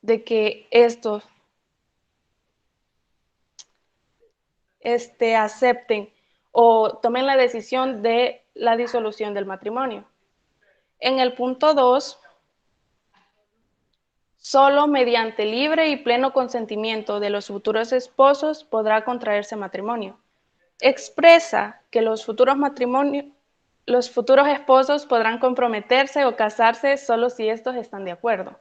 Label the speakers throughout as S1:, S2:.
S1: de que estos acepten o tomen la decisión de la disolución del matrimonio. En el punto 2, solo mediante libre y pleno consentimiento de los futuros esposos podrá contraerse matrimonio. Expresa que los futuros esposos podrán comprometerse o casarse solo si estos están de acuerdo.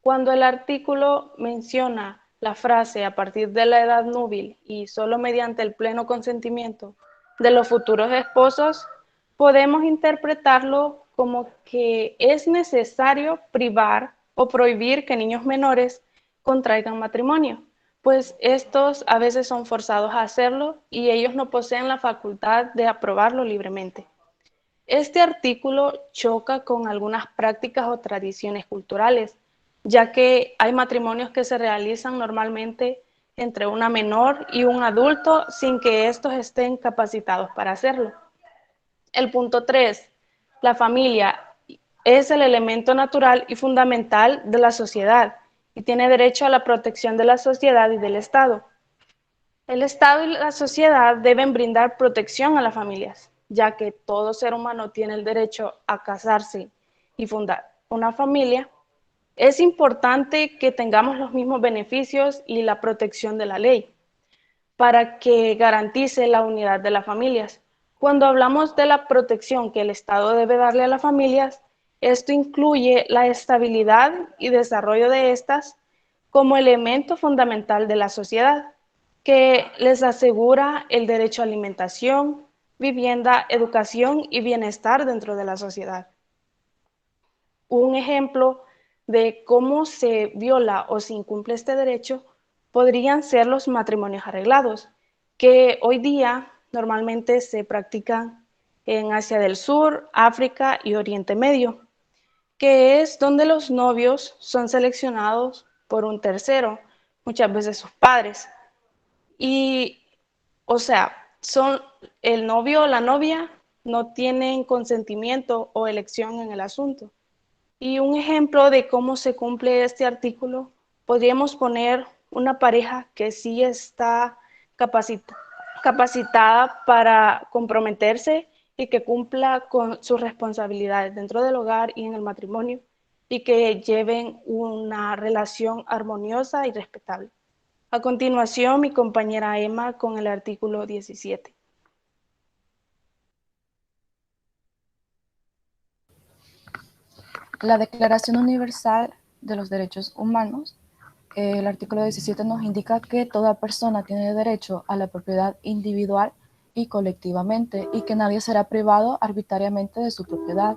S1: Cuando el artículo menciona la frase a partir de la edad núbil y solo mediante el pleno consentimiento de los futuros esposos, podemos interpretarlo como que es necesario privar o prohibir que niños menores contraigan matrimonio, pues estos a veces son forzados a hacerlo y ellos no poseen la facultad de aprobarlo libremente. Este artículo choca con algunas prácticas o tradiciones culturales, ya que hay matrimonios que se realizan normalmente entre una menor y un adulto sin que estos estén capacitados para hacerlo. El punto 3, la familia es el elemento natural y fundamental de la sociedad y tiene derecho a la protección de la sociedad y del Estado. El Estado y la sociedad deben brindar protección a las familias, ya que todo ser humano tiene el derecho a casarse y fundar una familia. Es importante que tengamos los mismos beneficios y la protección de la ley para que garantice la unidad de las familias. Cuando hablamos de la protección que el Estado debe darle a las familias, esto incluye la estabilidad y desarrollo de estas como elemento fundamental de la sociedad, que les asegura el derecho a alimentación, vivienda, educación y bienestar dentro de la sociedad. Un ejemplo de cómo se viola o se incumple este derecho podrían ser los matrimonios arreglados, que hoy día normalmente se practican en Asia del Sur, África y Oriente Medio, que es donde los novios son seleccionados por un tercero, muchas veces sus padres. Y, o sea, son el novio o la novia no tienen consentimiento o elección en el asunto. Y un ejemplo de cómo se cumple este artículo, podríamos poner una pareja que sí está capacitada para comprometerse y que cumpla con sus responsabilidades dentro del hogar y en el matrimonio y que lleven una relación armoniosa y respetable. A continuación, mi compañera Emma con el artículo 17.
S2: La Declaración Universal de los Derechos Humanos, el artículo 17 nos indica que toda persona tiene derecho a la propiedad individual y colectivamente y que nadie será privado arbitrariamente de su propiedad.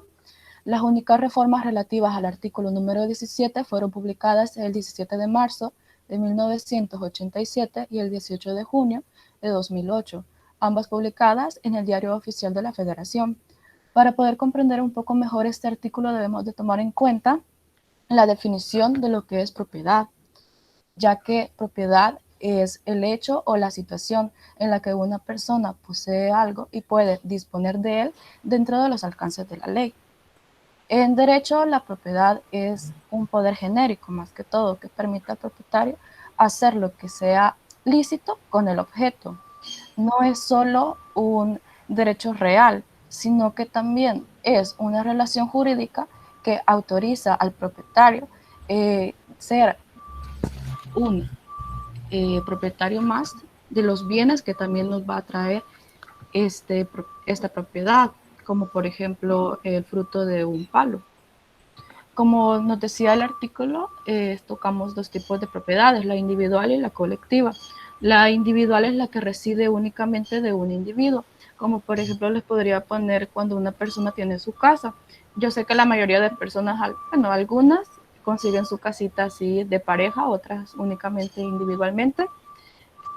S2: Las únicas reformas relativas al artículo número 17 fueron publicadas el 17 de marzo de 1987 y el 18 de junio de 2008, ambas publicadas en el Diario Oficial de la Federación. Para poder comprender un poco mejor este artículo debemos de tomar en cuenta la definición de lo que es propiedad, ya que propiedad es el hecho o la situación en la que una persona posee algo y puede disponer de él dentro de los alcances de la ley. En derecho, la propiedad es un poder genérico, más que todo, que permite al propietario hacer lo que sea lícito con el objeto. No es solo un derecho real, sino que también es una relación jurídica que autoriza al propietario ser un propietario más de los bienes que también nos va a traer esta propiedad, como por ejemplo el fruto de un palo. Como nos decía el artículo, tocamos dos tipos de propiedades, la individual y la colectiva. La individual es la que reside únicamente de un individuo, como por ejemplo les podría poner cuando una persona tiene su casa. Yo sé que la mayoría de personas, bueno, algunas consiguen su casita así de pareja, otras únicamente individualmente,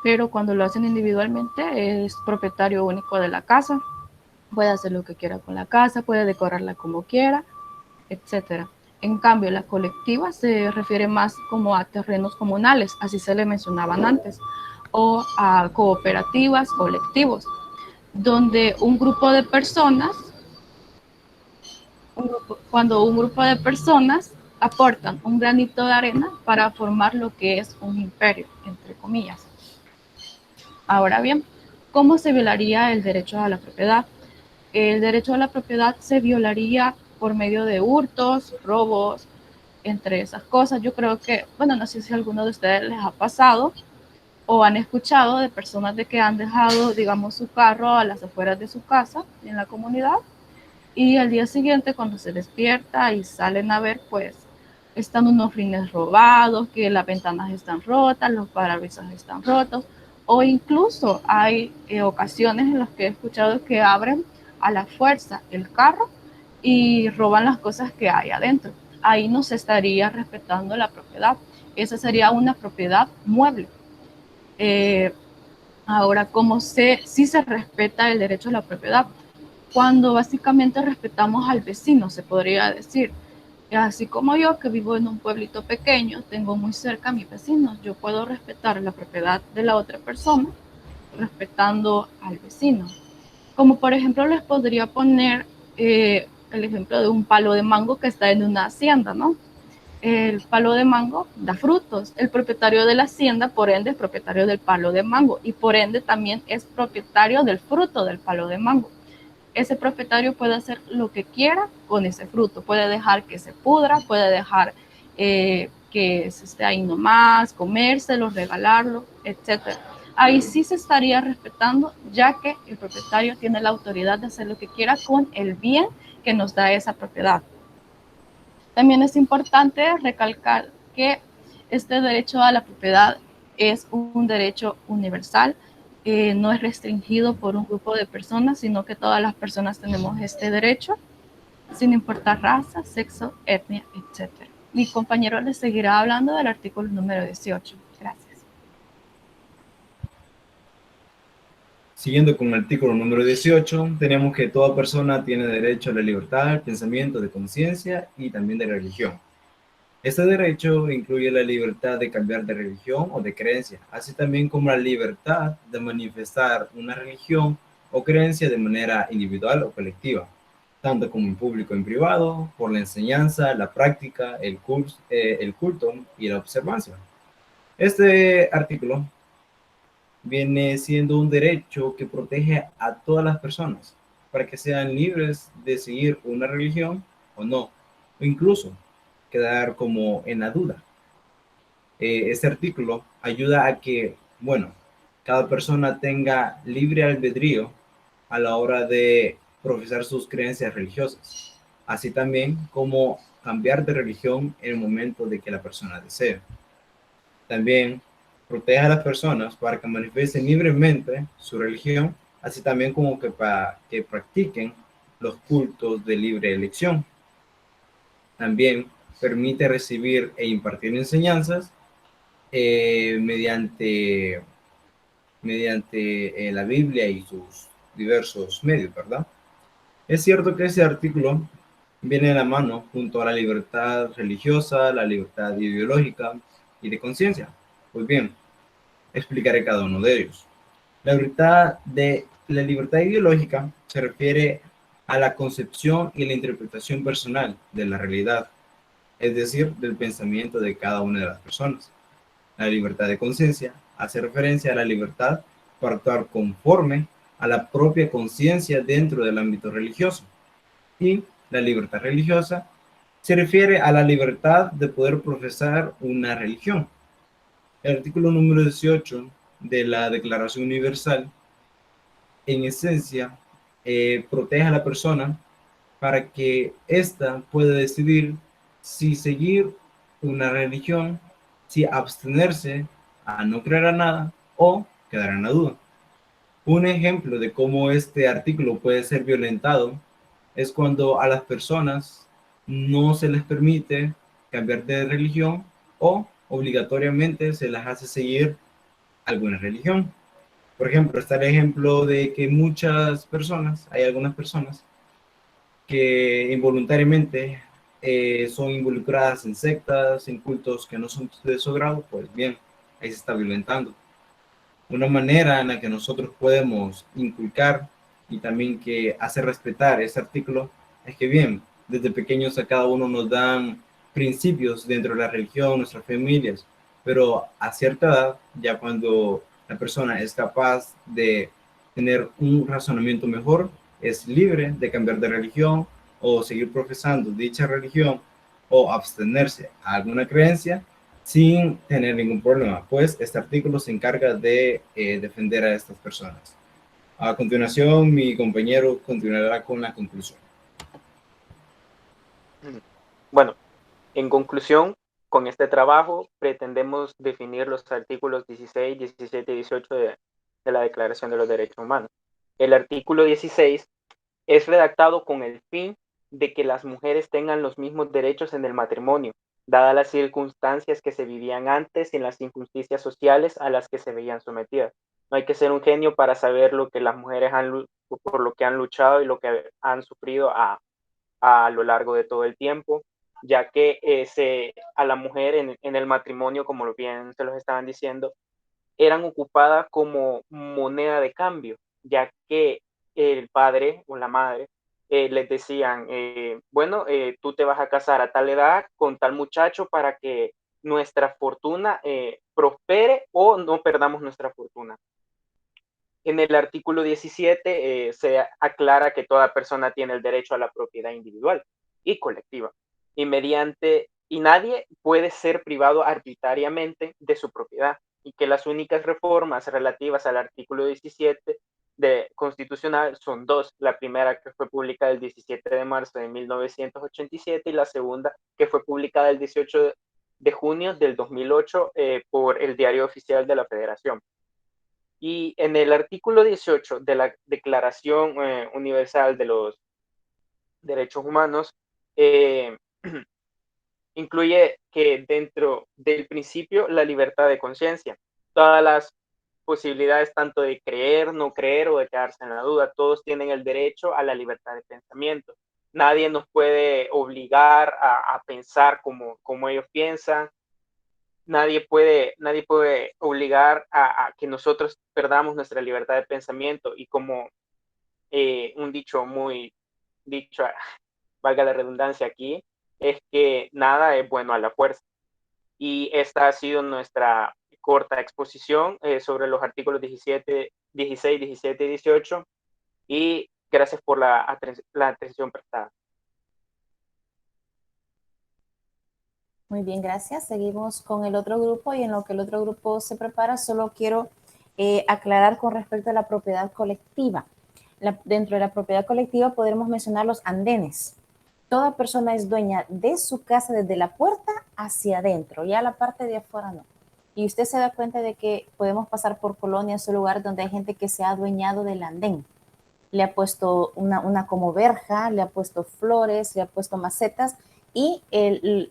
S2: pero cuando lo hacen individualmente es propietario único de la casa, puede hacer lo que quiera con la casa, puede decorarla como quiera, etcétera. En cambio, la colectiva se refiere más como a terrenos comunales, así se le mencionaban antes, o a cooperativas, colectivos, donde un grupo de personas, cuando un grupo de personas aportan un granito de arena para formar lo que es un imperio, entre comillas. Ahora bien, ¿cómo se violaría el derecho a la propiedad? El derecho a la propiedad se violaría por medio de hurtos, robos, entre esas cosas. Yo creo que, bueno, no sé si a alguno de ustedes les ha pasado o han escuchado de personas de que han dejado, digamos, su carro a las afueras de su casa, en la comunidad, y al día siguiente cuando se despierta y salen a ver, pues están unos rines robados, que las ventanas están rotas, los parabrisas están rotos, o incluso hay ocasiones en las que he escuchado que abren a la fuerza el carro y roban las cosas que hay adentro. Ahí no se estaría respetando la propiedad. Esa sería una propiedad mueble. Eh, Ahora, ¿cómo si se respeta el derecho a la propiedad? Cuando básicamente respetamos al vecino, se podría decir. Así como yo, que vivo en un pueblito pequeño, tengo muy cerca a mis vecinos, yo puedo respetar la propiedad de la otra persona respetando al vecino. Como por ejemplo les podría poner el ejemplo de un palo de mango que está en una hacienda, ¿no? El palo de mango da frutos. El propietario de la hacienda, por ende, es propietario del palo de mango y por ende también es propietario del fruto del palo de mango. Ese propietario puede hacer lo que quiera con ese fruto. Puede dejar que se pudra, puede dejar que se esté ahí nomás, comérselo, regalarlo, etc. Ahí sí se estaría respetando, ya que el propietario tiene la autoridad de hacer lo que quiera con el bien que nos da esa propiedad. También es importante recalcar que este derecho a la propiedad es un derecho universal, no es restringido por un grupo de personas, sino que todas las personas tenemos este derecho, sin importar raza, sexo, etnia, etc. Mi compañero les seguirá hablando del artículo número 18. Gracias.
S3: Siguiendo con el artículo número 18, tenemos que toda persona tiene derecho a la libertad de pensamiento, de conciencia y también de religión. Este derecho incluye la libertad de cambiar de religión o de creencia, así también como la libertad de manifestar una religión o creencia de manera individual o colectiva, tanto como en público o en privado, por la enseñanza, la práctica, el culto y la observancia. Este artículo viene siendo un derecho que protege a todas las personas para que sean libres de seguir una religión o no, o incluso quedar como en la duda. Este artículo ayuda a que, bueno, cada persona tenga libre albedrío a la hora de profesar sus creencias religiosas, así también como cambiar de religión en el momento de que la persona desee. También protege a las personas para que manifiesten libremente su religión, así también como que para que practiquen los cultos de libre elección. También permite recibir e impartir enseñanzas mediante la Biblia y sus diversos medios, ¿verdad? Es cierto que ese artículo viene de la mano junto a la libertad religiosa, la libertad ideológica y de conciencia. Pues bien, explicaré cada uno de ellos. La libertad ideológica se refiere a la concepción y la interpretación personal de la realidad, es decir, del pensamiento de cada una de las personas. La libertad de conciencia hace referencia a la libertad para actuar conforme a la propia conciencia dentro del ámbito religioso. Y la libertad religiosa se refiere a la libertad de poder profesar una religión. El artículo número 18 de la Declaración Universal, en esencia, protege a la persona para que ésta pueda decidir si seguir una religión, si abstenerse a no creer a nada o quedar en la duda. Un ejemplo de cómo este artículo puede ser violentado es cuando a las personas no se les permite cambiar de religión o obligatoriamente se las hace seguir alguna religión. Por ejemplo, está el ejemplo de que hay algunas personas que involuntariamente son involucradas en sectas, en cultos que no son de su grado, pues bien, ahí se está violentando. Una manera en la que nosotros podemos inculcar y también que hace respetar ese artículo es que bien, desde pequeños a cada uno nos dan principios dentro de la religión, nuestras familias, pero a cierta edad, ya cuando la persona es capaz de tener un razonamiento mejor, es libre de cambiar de religión o seguir profesando dicha religión o abstenerse a alguna creencia sin tener ningún problema, pues este artículo se encarga de defender a estas personas. A continuación, mi compañero continuará con la conclusión.
S4: Bueno, en conclusión, con este trabajo pretendemos definir los artículos 16, 17 y 18 de la Declaración de los Derechos Humanos. El artículo 16 es redactado con el fin de que las mujeres tengan los mismos derechos en el matrimonio, dadas las circunstancias que se vivían antes y las injusticias sociales a las que se veían sometidas. No hay que ser un genio para saber lo que las mujeres por lo que han luchado y lo que han sufrido a lo largo de todo el tiempo, ya que a la mujer en el matrimonio, como bien se los estaban diciendo, eran ocupadas como moneda de cambio, ya que el padre o la madre les decían, bueno, tú te vas a casar a tal edad con tal muchacho para que nuestra fortuna prospere o no perdamos nuestra fortuna. En el artículo 17 se aclara que toda persona tiene el derecho a la propiedad individual y colectiva y nadie puede ser privado arbitrariamente de su propiedad, y que las únicas reformas relativas al artículo 17 constitucional son dos: la primera, que fue publicada el 17 de marzo de 1987, y la segunda, que fue publicada el 18 de junio del 2008 por el Diario Oficial de la Federación. Y en el artículo 18 de la Declaración Universal de los Derechos Humanos, incluye que dentro del principio la libertad de conciencia, todas las posibilidades tanto de creer, no creer o de quedarse en la duda, todos tienen el derecho a la libertad de pensamiento. Nadie nos puede obligar a pensar como ellos piensan. Nadie puede obligar a que nosotros perdamos nuestra libertad de pensamiento, y como un dicho valga la redundancia aquí, es que nada es bueno a la fuerza. Y esta ha sido nuestra corta exposición sobre los artículos 17, 16, 17 y 18, y gracias por la atención prestada.
S5: Muy bien, gracias. Seguimos con el otro grupo, y en lo que el otro grupo se prepara, solo quiero aclarar con respecto a la propiedad colectiva. Dentro de la propiedad colectiva podremos mencionar los andenes. Toda persona es dueña de su casa desde la puerta hacia adentro, ya la parte de afuera no. Y usted se da cuenta de que podemos pasar por colonias o lugares donde hay gente que se ha adueñado del andén. Le ha puesto una como verja, le ha puesto flores, le ha puesto macetas, y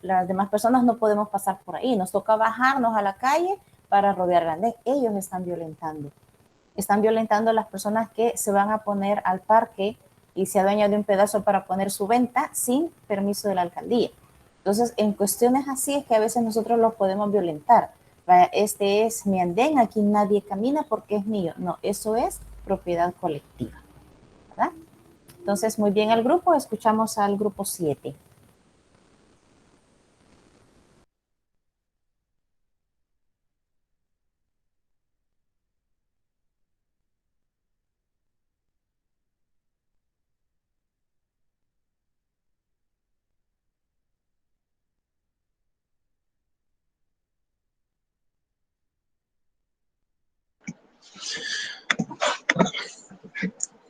S5: las demás personas no podemos pasar por ahí. Nos toca bajarnos a la calle para rodear el andén. Ellos están violentando. Están violentando a las personas que se van a poner al parque y se adueñan de un pedazo para poner su venta sin permiso de la alcaldía. Entonces, en cuestiones así es que a veces nosotros los podemos violentar. Este es mi andén, aquí nadie camina porque es mío. No, eso es propiedad colectiva, ¿verdad? Entonces, muy bien al grupo. Escuchamos al grupo 7.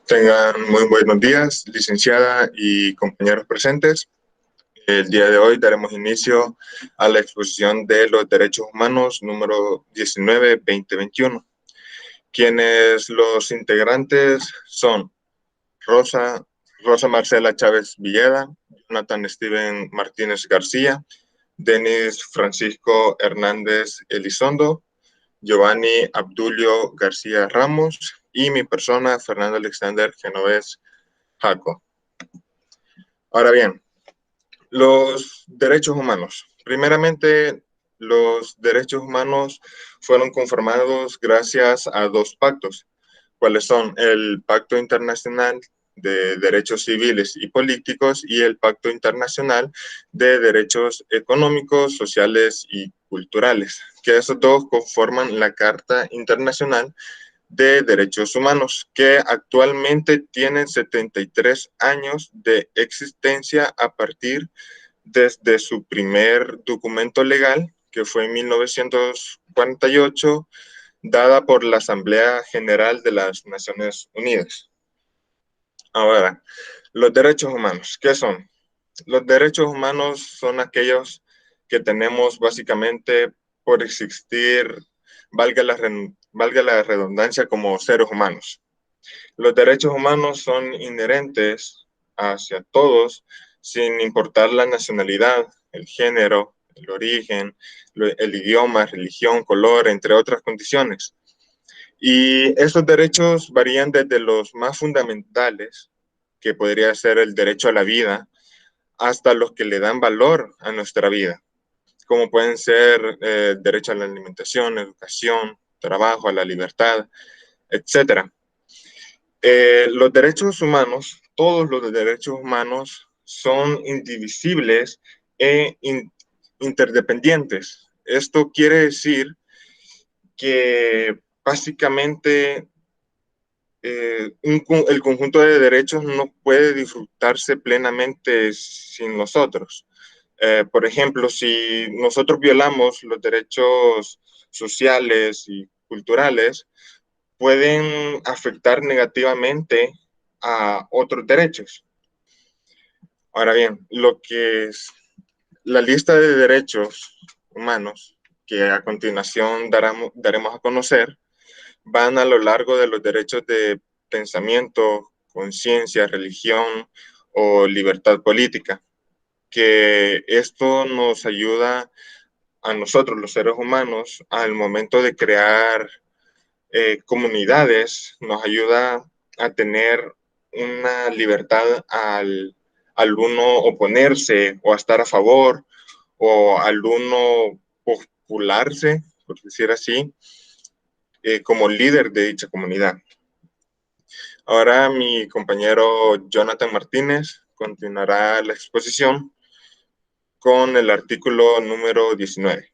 S6: Tengan muy buenos días, licenciada y compañeros presentes. El día de hoy daremos inicio a la exposición de los derechos humanos número 19-2021. Quienes los integrantes son Rosa Marcela Chávez Villeda, Jonathan Steven Martínez García, Denis Francisco Hernández Elizondo, Giovanni Abdulio García Ramos y mi persona, Fernando Alexander Genovés Jaco. Ahora bien, los derechos humanos. Primeramente, los derechos humanos fueron conformados gracias a dos pactos, cuáles son el Pacto Internacional de Derechos Civiles y Políticos y el Pacto Internacional de Derechos Económicos, Sociales y Culturales, que esos dos conforman la Carta Internacional de Derechos Humanos, que actualmente tienen 73 años de existencia a partir desde su primer documento legal, que fue en 1948, dada por la Asamblea General de las Naciones Unidas. Ahora, los derechos humanos, ¿qué son? Los derechos humanos son aquellos que tenemos básicamente por existir, valga la redundancia, como seres humanos. Los derechos humanos son inherentes hacia todos, sin importar la nacionalidad, el género, el origen, el idioma, religión, color, entre otras condiciones. Y estos derechos varían desde los más fundamentales, que podría ser el derecho a la vida, hasta los que le dan valor a nuestra vida, como pueden ser derecho a la alimentación, educación, trabajo, a la libertad, etc. Los derechos humanos, todos los derechos humanos son indivisibles e interdependientes. Esto quiere decir que básicamente el conjunto de derechos no puede disfrutarse plenamente sin nosotros. Por ejemplo, si nosotros violamos los derechos sociales y culturales, pueden afectar negativamente a otros derechos. Ahora bien, lo que es la lista de derechos humanos que a continuación daremos a conocer, van a lo largo de los derechos de pensamiento, conciencia, religión o libertad política, que esto nos ayuda a nosotros, los seres humanos, al momento de crear comunidades, nos ayuda a tener una libertad al uno oponerse o a estar a favor, o al uno postularse, por decir así, como líder de dicha comunidad. Ahora mi compañero Jonathan Martínez continuará la exposición con el artículo número 19.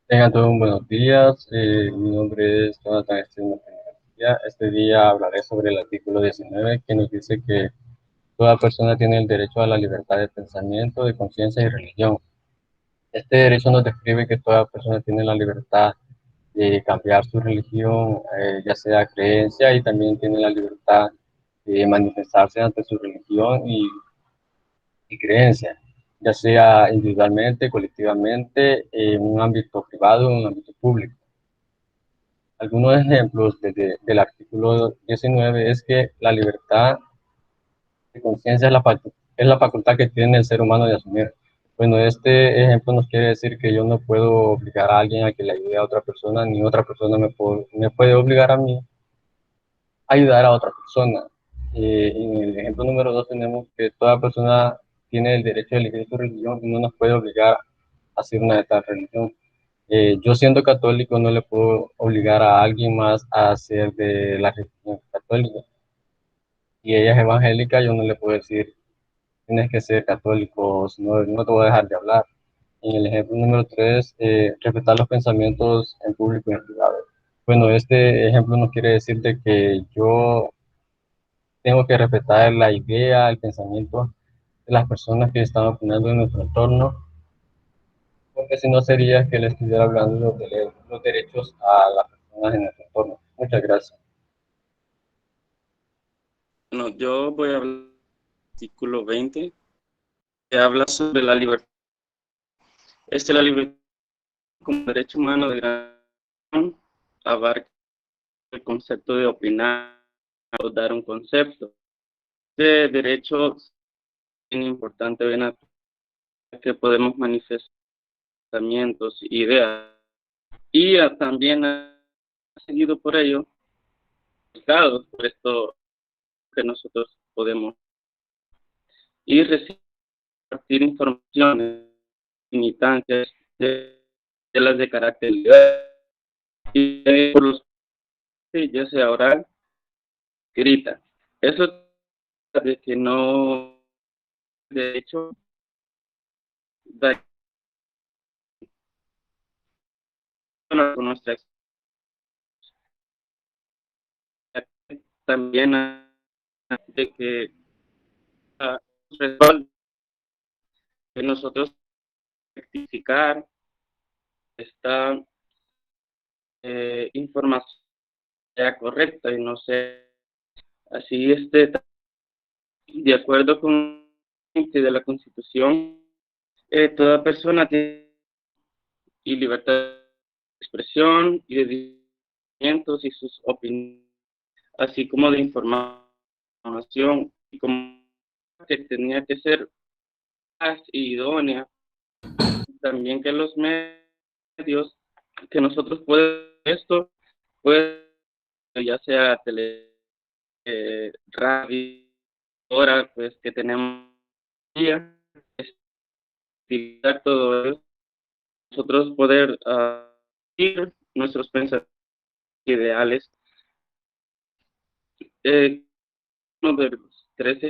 S7: Tengan todos buenos días. Mi nombre es Jonathan Martínez. Este día hablaré sobre el artículo 19, que nos dice que toda persona tiene el derecho a la libertad de pensamiento, de conciencia y religión. Este derecho nos describe que toda persona tiene la libertad de cambiar su religión, ya sea creencia, y también tiene la libertad de manifestarse ante su religión y creencia, ya sea individualmente, colectivamente, en un ámbito privado o en un ámbito público. Algunos ejemplos del artículo 19 es que la libertad de conciencia es la facultad que tiene el ser humano de asumir. Bueno, este ejemplo nos quiere decir que yo no puedo obligar a alguien a que le ayude a otra persona, ni otra persona me puede obligar a mí a ayudar a otra persona. En el ejemplo número 2 tenemos que toda persona tiene el derecho de elegir su religión y no nos puede obligar a hacer una de tal religión. Yo siendo católico no le puedo obligar a alguien más a ser de la religión católica. Y ella es evangélica, yo no le puedo decir tienes que ser católico, no te voy a dejar de hablar. En el ejemplo número 3, respetar los pensamientos en público y en privado. Bueno, este ejemplo nos quiere decir de que yo tengo que respetar la idea, el pensamiento de las personas que están opinando en nuestro entorno, porque si no sería que le estuviera hablando de los derechos a las personas en nuestro entorno. Muchas gracias.
S8: Bueno, yo voy a hablar del artículo 20, que habla sobre la libertad. La libertad como derecho humano de gran abarca el concepto de opinar o dar un concepto. Este derecho es importante que podemos manifestar pensamientos, ideas, y también ha seguido por ello por esto que nosotros podemos y recibir informaciones limitantes de las de carácter legal y por los ya sea oral, escrita. Eso de que no, de hecho, da con nuestra también de que respalda que nosotros rectificar esta información sea correcta y no sea así de acuerdo con de la Constitución. Toda persona tiene libertad de expresión y de sentimientos y sus opiniones, así como de información, y como que tenía que ser más idónea. También que los medios que nosotros podemos esto, pues ya sea tele, radio, ahora pues que tenemos día, utilizar todo eso, nosotros poder ir nuestros pensamientos ideales. Uno de los tres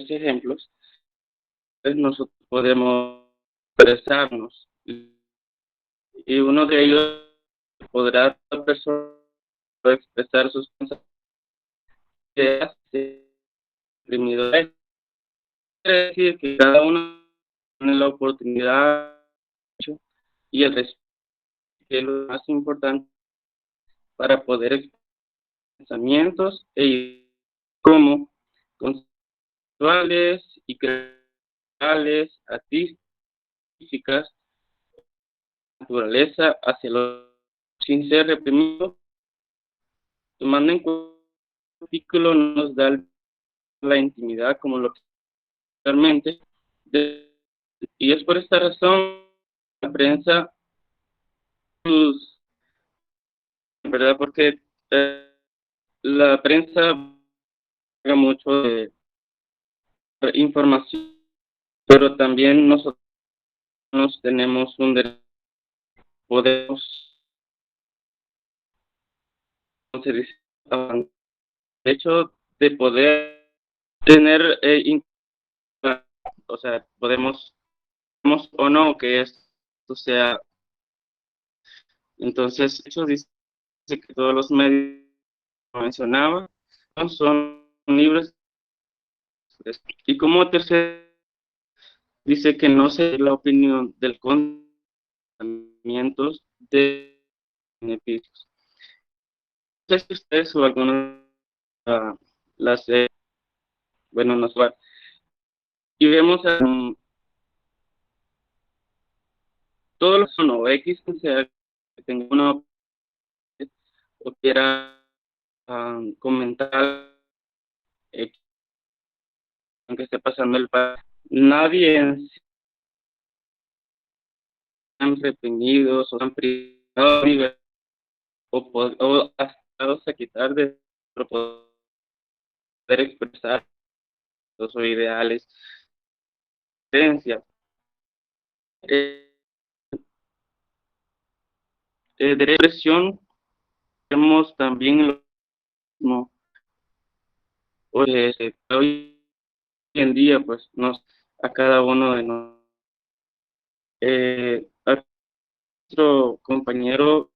S8: ejemplos, pues nosotros podemos expresarnos y uno de ellos podrá la persona expresar sus pensamientos deprimido. Quiere decir que cada uno tiene la oportunidad y el respeto, que es lo más importante para poder expresar pensamientos como conceptuales y creables, artísticas, naturaleza hacia los sin ser reprimido, tomando en cuenta que el artículo nos da la intimidad como lo que realmente y es por esta razón la prensa pues, verdad porque la prensa haga mucho de información, pero también nosotros tenemos un derecho, podemos, ¿cómo se dice? Derecho de poder tener, o sea, podemos o no que esto sea. Entonces, eso dice que todos los medios que mencionaba son libres. Y como tercero, dice que no sé la opinión del conocimientos de beneficios. No sé si ustedes o algunos las bueno, nos va. Y vemos todos los o X que sea que tenga una o quiera comentar que esté pasando el país. Nadie han reprimidos o han privado o hasta a quitar de poder expresar sus ideales, creencias. De expresión vemos también lo mismo. Hoy en día, pues, a cada uno de nosotros. A nuestro compañero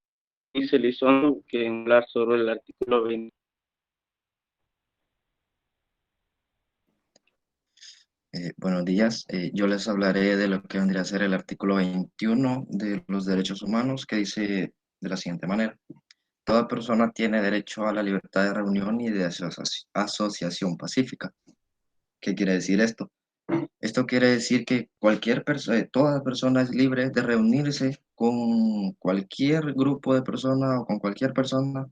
S8: Luis Elizondo que hablar sobre el artículo 20.
S9: Buenos días, yo les hablaré de lo que vendría a ser el artículo 21 de los derechos humanos, que dice de la siguiente manera: toda persona tiene derecho a la libertad de reunión y de asociación pacífica. ¿Qué quiere decir esto? Esto quiere decir que toda persona es libre de reunirse con cualquier grupo de personas o con cualquier persona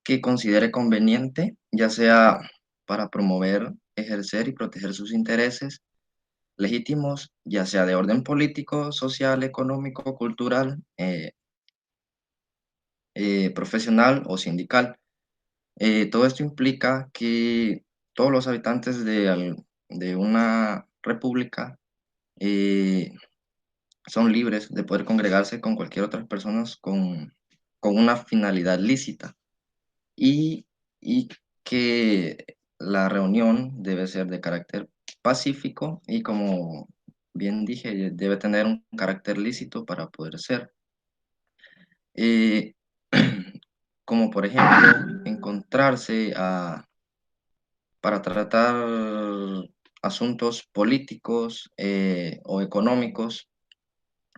S9: que considere conveniente, ya sea para promover, ejercer y proteger sus intereses legítimos, ya sea de orden político, social, económico, cultural, profesional o sindical. Todo esto implica que todos los habitantes de una república eh, son libres de poder congregarse con cualquier otras personas con una finalidad lícita. y, y que la reunión debe ser de carácter pacífico y, como bien dije, debe tener un carácter lícito para poder ser. Eh, como por ejemplo, encontrarse para tratar asuntos políticos o económicos,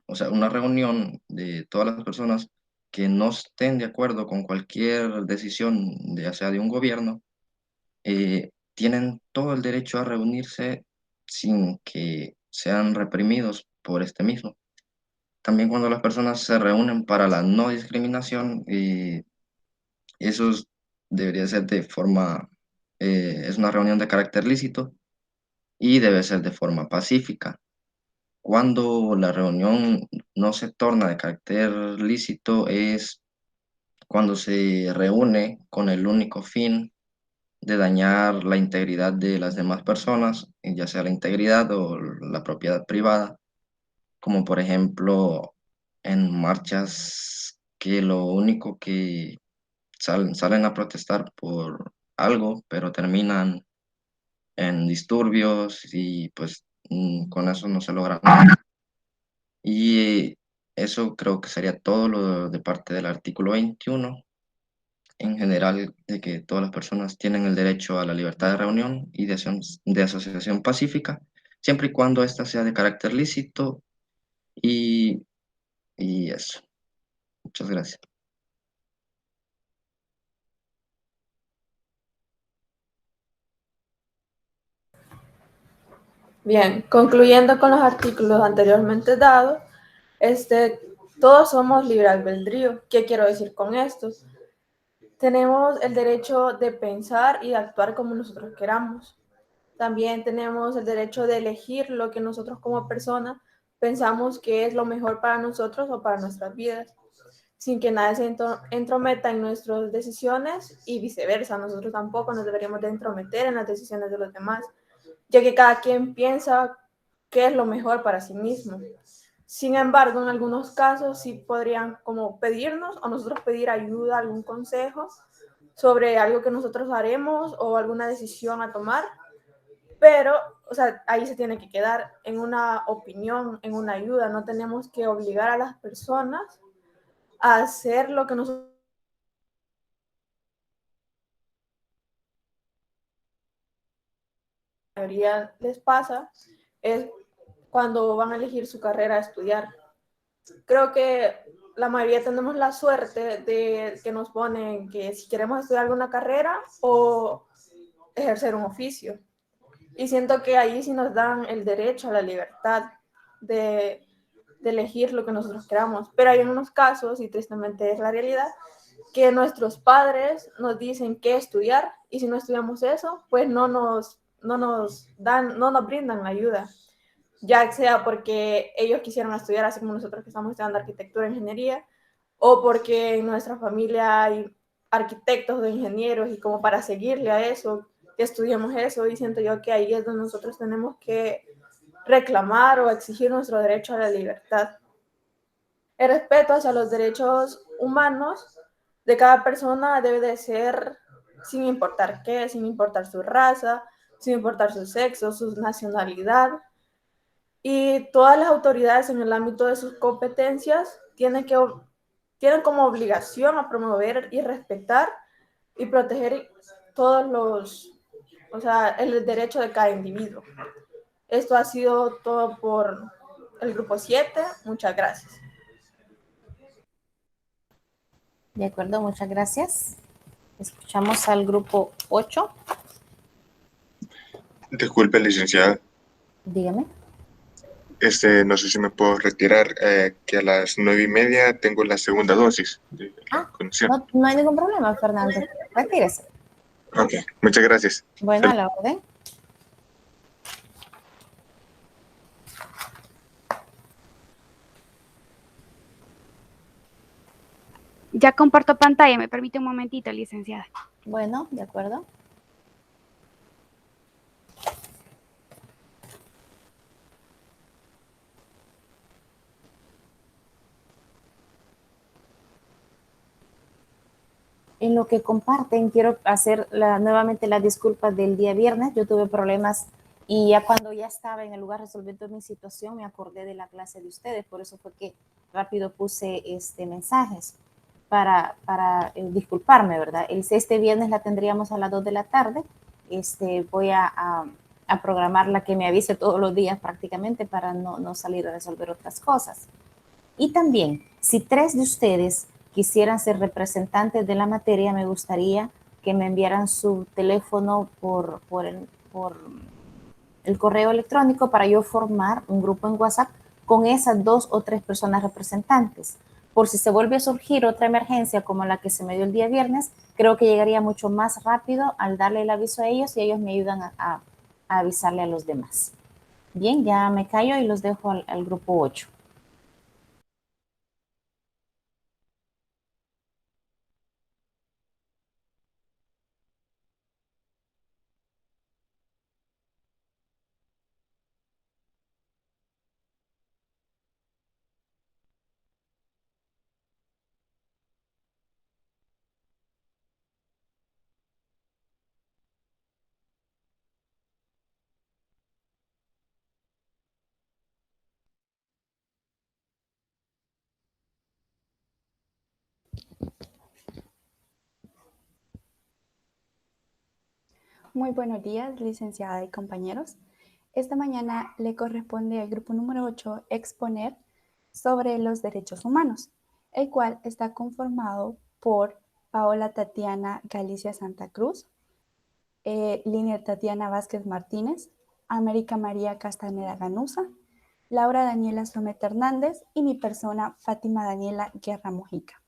S9: o sea, una reunión de todas las personas que no estén de acuerdo con cualquier decisión, ya sea de un gobierno, tienen todo el derecho a reunirse sin que sean reprimidos por este mismo. También cuando las personas se reúnen para la no discriminación, eso debería ser de forma, es una reunión de carácter lícito y debe ser de forma pacífica. Cuando la reunión no se torna de carácter lícito es cuando se reúne con el único fin de dañar la integridad de las demás personas, ya sea la integridad o la propiedad privada, como por ejemplo en marchas que lo único que salen a protestar por algo, pero terminan en disturbios y pues con eso no se logra nada. Y eso creo que sería todo lo de parte del artículo 21 en general, de que todas las personas tienen el derecho a la libertad de reunión y de asociación pacífica, siempre y cuando ésta sea de carácter lícito y, y eso. Muchas gracias.
S1: Bien, concluyendo con los artículos anteriormente dados, todos somos libre albedrío. ¿Qué quiero decir con esto? Tenemos el derecho de pensar y de actuar como nosotros queramos. También tenemos el derecho de elegir lo que nosotros como persona pensamos que es lo mejor para nosotros o para nuestras vidas, sin que nadie se entrometa en nuestras decisiones y viceversa. Nosotros tampoco nos deberíamos de entrometer en las decisiones de los demás, ya que cada quien piensa qué es lo mejor para sí mismo. Sin embargo, en algunos casos sí podrían como pedirnos o nosotros pedir ayuda, algún consejo sobre algo que nosotros haremos o alguna decisión a tomar, pero, o sea, ahí se tiene que quedar en una opinión, en una ayuda. No tenemos que obligar a las personas a hacer lo que nosotros la mayoría les pasa, es cuando van a elegir su carrera a estudiar. Creo que la mayoría tenemos la suerte de que nos ponen que si queremos estudiar alguna carrera o ejercer un oficio. Y siento que ahí sí nos dan el derecho a la libertad de, de elegir lo que nosotros queramos. Pero hay unos casos, y tristemente es la realidad, que nuestros padres nos dicen qué estudiar y si no estudiamos eso, pues no nos brindan ayuda, ya sea porque ellos quisieron estudiar así como nosotros que estamos estudiando arquitectura e ingeniería, o porque en nuestra familia hay arquitectos o ingenieros y como para seguirle a eso, que estudiemos eso, y siento yo que ahí es donde nosotros tenemos que reclamar o exigir nuestro derecho a la libertad. El respeto hacia los derechos humanos de cada persona debe de ser sin importar qué, sin importar su raza, sin importar su sexo, su nacionalidad. Y todas las autoridades en el ámbito de sus competencias tienen como obligación a promover y respetar y proteger o sea, el derecho de cada individuo. Esto ha sido todo por el grupo 7. Muchas gracias.
S5: De acuerdo, muchas gracias. Escuchamos al grupo 8.
S6: Disculpe, licenciada.
S5: Dígame.
S6: No sé si me puedo retirar, que a las 9:30 tengo la segunda dosis de la vacunación.
S5: No hay ningún problema, Fernando. Retírese.
S6: Ok, muchas gracias.
S5: Bueno, a la orden.
S10: Ya comparto pantalla, me permite un momentito, licenciada.
S5: Bueno, de acuerdo. En lo que comparten, quiero hacer nuevamente las disculpas del día viernes. Yo tuve problemas y ya cuando ya estaba en el lugar resolviendo mi situación, me acordé de la clase de ustedes. Por eso fue que rápido puse mensajes para disculparme, ¿verdad? Este viernes la tendríamos a las 2 de la tarde. Voy a programarla que me avise todos los días prácticamente para no salir a resolver otras cosas. Y también, si 3 de ustedes quisieran ser representantes de la materia, me gustaría que me enviaran su teléfono por el correo electrónico para yo formar un grupo en WhatsApp con esas 2 o 3 personas representantes. Por si se vuelve a surgir otra emergencia como la que se me dio el día viernes, creo que llegaría mucho más rápido al darle el aviso a ellos y ellos me ayudan a avisarle a los demás. Bien, ya me callo y los dejo al grupo 8.
S10: Muy buenos días, licenciada y compañeros. Esta mañana le corresponde al grupo número 8 exponer sobre los derechos humanos, el cual está conformado por Paola Tatiana Galicia Santa Cruz, Línea Tatiana Vázquez Martínez, América María Castaneda Ganuza, Laura Daniela Someta Hernández y mi persona Fátima Daniela Guerra Mojica.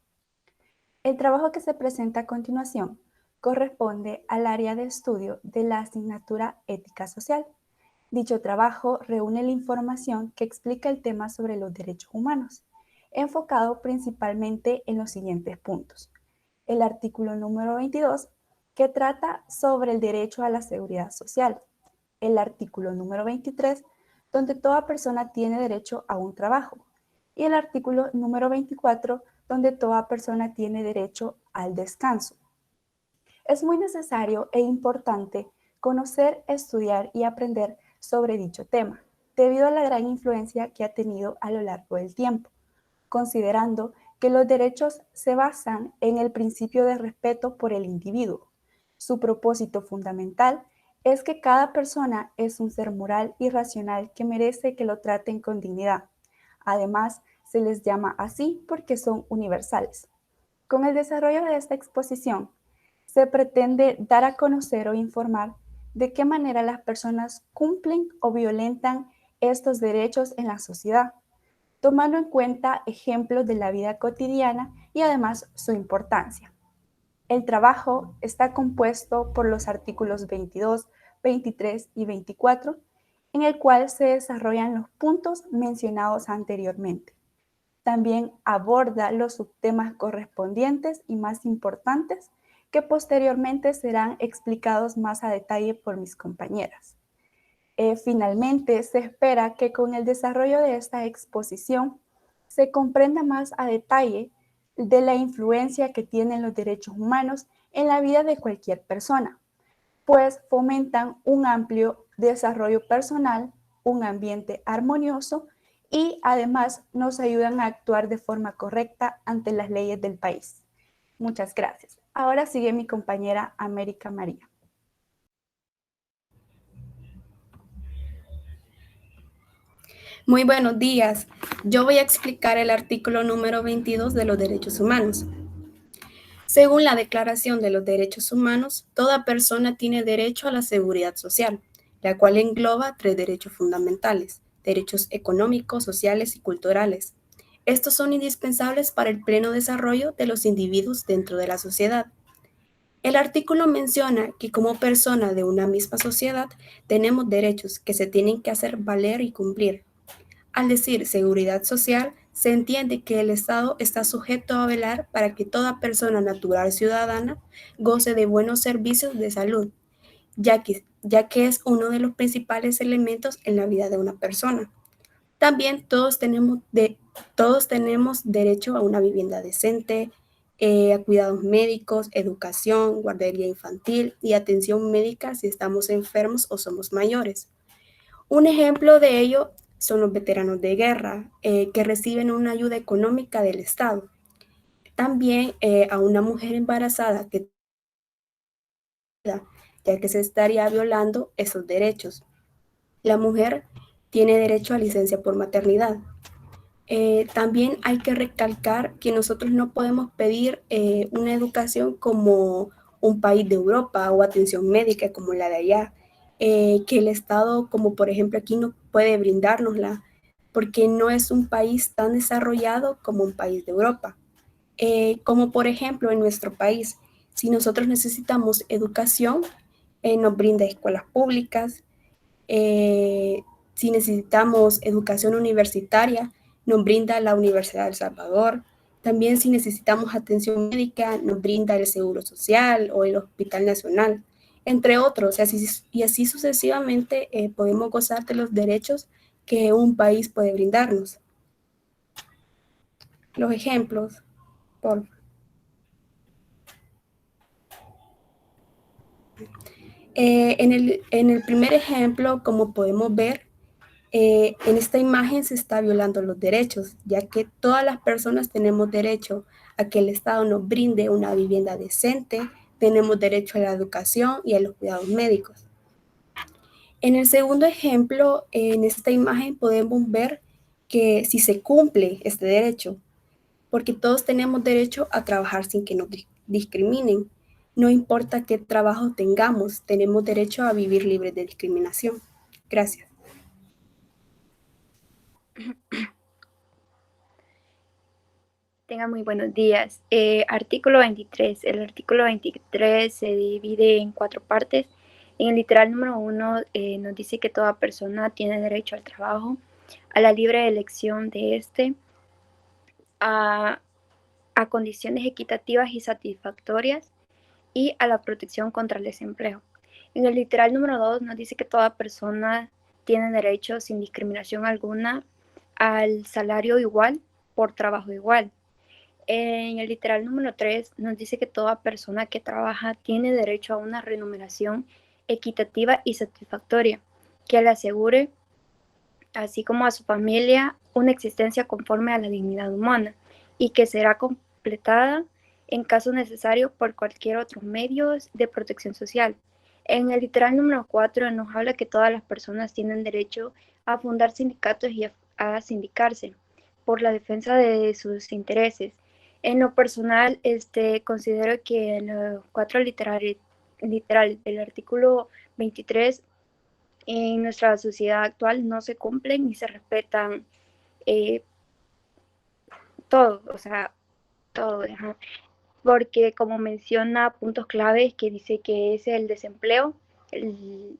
S10: El trabajo que se presenta a continuación corresponde al área de estudio de la asignatura Ética Social. Dicho trabajo reúne la información que explica el tema sobre los derechos humanos, enfocado principalmente en los siguientes puntos. El artículo número 22, que trata sobre el derecho a la seguridad social. El artículo número 23, donde toda persona tiene derecho a un trabajo. Y el artículo número 24, donde toda persona tiene derecho al descanso. Es muy necesario e importante conocer, estudiar y aprender sobre dicho tema, debido a la gran influencia que ha tenido a lo largo del tiempo, considerando que los derechos se basan en el principio de respeto por el individuo. Su propósito fundamental es que cada persona es un ser moral y racional que merece que lo traten con dignidad. Además, se les llama así porque son universales. Con el desarrollo de esta exposición, se pretende dar a conocer o informar de qué manera las personas cumplen o violentan estos derechos en la sociedad, tomando en cuenta ejemplos de la vida cotidiana y además su importancia. El trabajo está compuesto por los artículos 22, 23 y 24, en el cual se desarrollan los puntos mencionados anteriormente. También aborda los subtemas correspondientes y más importantes que posteriormente serán explicados más a detalle por mis compañeras. Finalmente, se espera que con el desarrollo de esta exposición se comprenda más a detalle de la influencia que tienen los derechos humanos en la vida de cualquier persona, pues fomentan un amplio desarrollo personal, un ambiente armonioso y además nos ayudan a actuar de forma correcta ante las leyes del país. Muchas gracias. Ahora sigue mi compañera América María.
S11: Muy buenos días. Yo voy a explicar el artículo número 22 de los derechos humanos. Según la Declaración de los Derechos Humanos, toda persona tiene derecho a la seguridad social, la cual engloba 3 derechos fundamentales: derechos económicos, sociales y culturales. Estos son indispensables para el pleno desarrollo de los individuos dentro de la sociedad. El artículo menciona que como persona de una misma sociedad tenemos derechos que se tienen que hacer valer y cumplir. Al decir seguridad social, se entiende que el Estado está sujeto a velar para que toda persona natural ciudadana goce de buenos servicios de salud, ya que es uno de los principales elementos en la vida de una persona. También todos tenemos derecho a una vivienda decente, a cuidados médicos, educación, guardería infantil y atención médica si estamos enfermos o somos mayores. Un ejemplo de ello son los veteranos de guerra que reciben una ayuda económica del Estado. También a una mujer embarazada ya que se estaría violando esos derechos. La mujer tiene derecho a licencia por maternidad. También hay que recalcar que nosotros no podemos pedir una educación como un país de Europa o atención médica como la de allá, que el Estado, como por ejemplo aquí, no puede brindárnosla, porque no es un país tan desarrollado como un país de Europa. Como por ejemplo en nuestro país, si nosotros necesitamos educación, nos brinda escuelas públicas. Si necesitamos educación universitaria, nos brinda la Universidad de El Salvador. También si necesitamos atención médica, nos brinda el Seguro Social o el Hospital Nacional, entre otros. Y así sucesivamente podemos gozar de los derechos que un país puede brindarnos. Los ejemplos, por en el primer ejemplo, como podemos ver, en esta imagen se está violando los derechos, ya que todas las personas tenemos derecho a que el Estado nos brinde una vivienda decente, tenemos derecho a la educación y a los cuidados médicos. En el segundo ejemplo, en esta imagen podemos ver que si se cumple este derecho, porque todos tenemos derecho a trabajar sin que nos discriminen. No importa qué trabajo tengamos, tenemos derecho a vivir libres de discriminación. Gracias.
S12: Tengan muy buenos días. Artículo 23. El artículo 23 se divide en 4 partes. En el literal número 1 nos dice que toda persona tiene derecho al trabajo, a la libre elección de a condiciones equitativas y satisfactorias y a la protección contra el desempleo. En el literal número 2 nos dice que toda persona tiene derecho sin discriminación alguna al salario igual por trabajo igual. En el literal número 3 nos dice que toda persona que trabaja tiene derecho a una remuneración equitativa y satisfactoria que le asegure, así como a su familia, una existencia conforme a la dignidad humana y que será completada en caso necesario por cualquier otro medio de protección social. En el literal número 4 nos habla que todas las personas tienen derecho a fundar sindicatos y a sindicarse por la defensa de sus intereses. En lo personal, considero que en los 4 literal del artículo 23 en nuestra sociedad actual no se cumplen ni se respetan todo, o sea, todo, ¿no? Porque como menciona puntos claves que dice que es el desempleo que